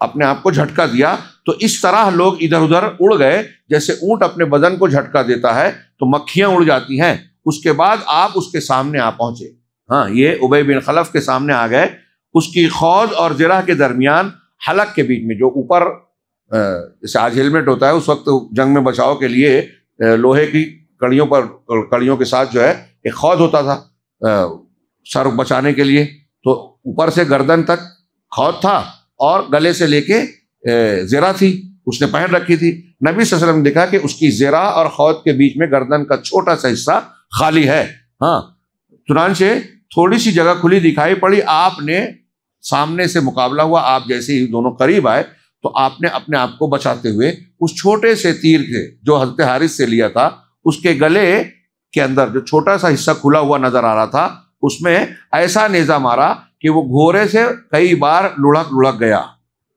اپنے آپ کو جھٹکا دیا، تو اس طرح لوگ ادھر ادھر اڑ گئے جیسے اونٹ اپنے بدن کو جھٹکا دیتا ہے تو مکھیاں اڑ جاتی ہیں۔ اس کے بعد آپ اس کے سامنے آ پہنچے، یہ ابی بن خلف کے سامنے آ گئے۔ اس کی خوض اور زرہ کے درمیان حلق کے بیچ میں، جو اوپر جیسے آج ہیلمٹ ہوتا ہے، اس وقت جنگ میں بچاؤ کے لیے لوہے کی کڑیوں کے ساتھ جو ہے ایک خوض ہوتا تھا سر بچانے کے لیے، تو اوپر سے گردن تک خوض تھا اور گلے سے لے کے زرہ تھی، اس نے پہن رکھی تھی۔ نبی صلی اللہ علیہ وسلم نے دیکھا کہ اس کی زرہ اور خوض کے بیچ میں گردن کا چھوٹا سا حصہ خالی ہے، چنانچہ تھوڑی سی جگہ کھلی دکھائی پڑی۔ آپ نے سامنے سے مقابلہ ہوا، آپ جیسے ہی دونوں قریب آئے تو آپ نے اپنے آپ کو بچاتے ہوئے اس چھوٹے سے تیر کے جو حضرت حارث سے لیا تھا، اس کے گلے کے اندر جو چھوٹا سا حصہ کھلا ہوا نظر آ رہا تھا، اس میں ایسا نیزہ مارا کہ وہ گھوڑے سے کئی بار لڑک گیا،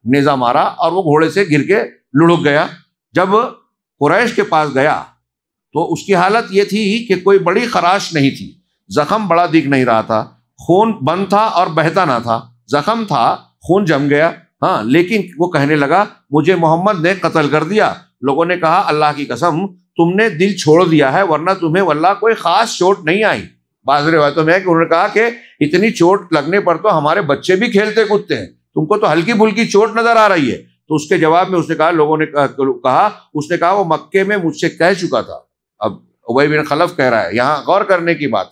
نیزہ مارا اور وہ گھوڑے سے گر کے لڑک گیا۔ جب قریش کے پاس گیا تو اس کی حالت یہ تھی کہ کوئی بڑی خراش نہیں تھی، زخم بڑا دکھ نہیں رہا تھا، خون بند تھا اور بہتا نہ تھا، زخم تھا، خون جم گیا، لیکن وہ کہنے لگا مجھے محمد نے قتل کر دیا۔ لوگوں نے کہا اللہ کی قسم تم نے دل چھوڑ دیا ہے، ورنہ تمہیں واللہ کوئی خاص چوٹ نہیں آئی۔ بعض روایتوں میں ہے کہ انہوں نے کہا کہ اتنی چوٹ لگنے پر تو ہمارے بچے بھی کھیلتے کودتے ہیں، تم کو تو ہلکی پھلکی چوٹ نظر آ رہی ہے۔ تو اس کے جواب میں اس نے کہا، لوگوں نے کہا وہ مکے میں مجھ سے کہہ چکا تھا۔ اب ابی بن خلف کہہ رہا ہے، یہاں غور کرنے کی بات،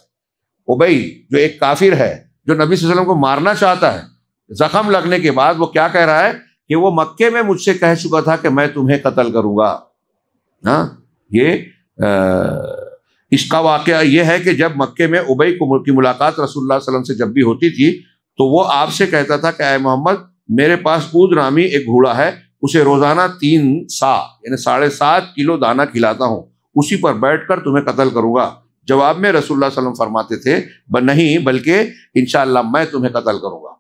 ابی جو ایک کافر ہے جو نبی صلی اللہ علیہ وسلم کو مارنا چاہتا ہے، زخم لگنے کے بعد وہ کیا کہہ رہا ہے کہ وہ مکے میں مجھ سے کہہ چکا تھا کہ میں تمہیں قتل کروں گا۔ یہ اس کا واقعہ یہ ہے کہ جب مکے میں ابی کی ملاقات رسول اللہ صلی اللہ علیہ وسلم سے جب بھی ہوتی تھی تو وہ آپ سے کہتا تھا کہ اے محمد میرے پاس اود نامی ایک گھوڑا ہے، اسے روزانہ 3 سا یعنی 7.5 کلو دانہ کھلاتا ہوں، اسی پر بیٹھ کر تمہیں قتل کروں گا۔ جواب میں رسول اللہ صلی اللہ علیہ وسلم فرماتے تھے نہیں بلکہ انشاءاللہ میں تمہیں قتل کروں گا۔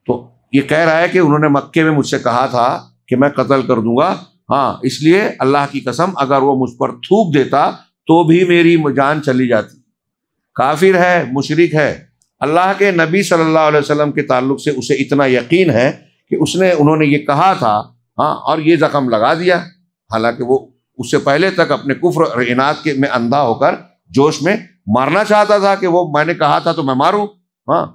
تو یہ کہہ رہا ہے کہ انہوں نے مکے میں مجھ سے کہا تھا کہ میں قتل کر دوں گا، ہاں اس لیے اللہ کی قسم اگر وہ مجھ پر تھوک دیتا تو بھی میری جان چلی جاتی۔ کافر ہے، مشرک ہے، اللہ کے نبی صلی اللہ علیہ وسلم کے تعلق سے اسے اتنا یقین ہے کہ انہوں نے یہ کہا تھا، ہاں، اور یہ زخم لگا دیا، حالانکہ وہ اس سے پہلے تک اپنے کفر اور عناد کے میں اندھا ہو کر جوش میں مارنا چاہتا تھا کہ وہ میں نے کہا تھا تو میں ماروں، ہاں۔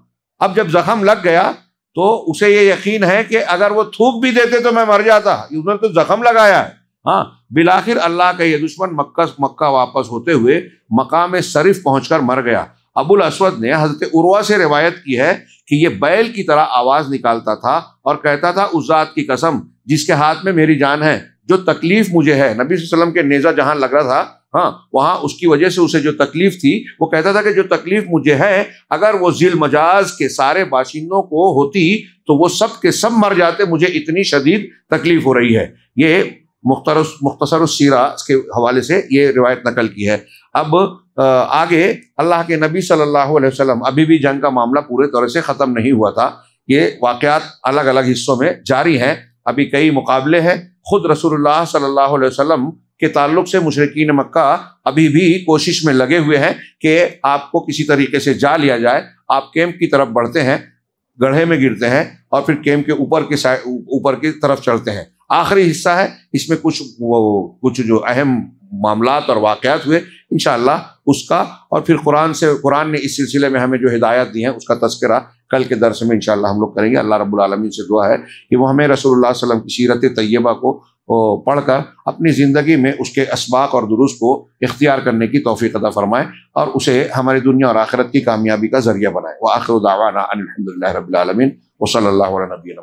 اب جب زخم لگ گیا تو اسے یہ یقین ہے کہ اگر وہ تھوک بھی دیتے تو میں مر جاتا، انہوں نے تو زخم لگایا ہے، ہاں۔ بالآخر اللہ کا یہ دشمن مکہ واپس ہوتے ہوئے مقام صرف پہنچ کر مر گیا۔ ابو الاسود نے حضرت عروہ سے روایت کی ہے کہ یہ بیل کی طرح آواز نکالتا تھا اور کہتا تھا اس ذات کی قسم جس کے ہاتھ میں میری جان ہے، جو تکلیف مجھے ہے، نبی صلی اللہ علیہ وسلم کے نیزہ جہاں لگ رہا تھا، ہاں، وہاں اس کی وجہ سے اسے جو تکلیف تھی، وہ کہتا تھا کہ جو تکلیف مجھے ہے اگر وہ ذی المجاز کے سارے باشندوں کو ہوتی تو وہ سب کے سب مر جاتے، مجھے اتنی شدید تکلیف ہو رہی ہے۔ یہ مختصر السیرہ کے حوالے سے یہ روایت نقل کی ہے۔ اب آگے اللہ کے نبی صلی اللہ علیہ وسلم، ابھی بھی جنگ کا معاملہ پورے طور سے ختم نہیں ہوا تھا، یہ واقعات الگ الگ حصوں میں جاری ہیں، ابھی کئی مقابلے ہیں۔ خود رسول اللہ صلی اللہ علیہ وسلم کے تعلق سے مشرکین مکہ ابھی بھی کوشش میں لگے ہوئے ہیں کہ آپ کو کسی طریقے سے جا لیا جائے۔ آپ کیمپ کی طرف بڑھتے ہیں، گڑھے میں گرتے ہیں اور پھر کیمپ کے اوپر کی طرف چلتے ہیں۔ آخری حصہ ہے، اس میں کچھ جو اہم معاملات اور واقعات ہوئے انشاءاللہ اس کا، اور پھر قرآن نے اس سلسلے میں ہمیں جو ہدایات دی ہیں اس کا تذکرہ کل کے درس میں انشاءاللہ ہم لوگ کریں گے۔ اللہ رب العالمین سے دعا ہے کہ وہ ہمیں رسول اللہ صلی اللہ علیہ وسلم کی سیرت طیبہ کو پڑھ کر اپنی زندگی میں اس کے اسباق اور دروس کو اختیار کرنے کی توفیق عطا فرمائے اور اسے ہماری دنیا اور آخرت کی کامیابی کا ذریعہ بنائے۔ وآخر دعوانا ان الحمد للہ رب العالمین وصلی اللہ علیہ نبینا۔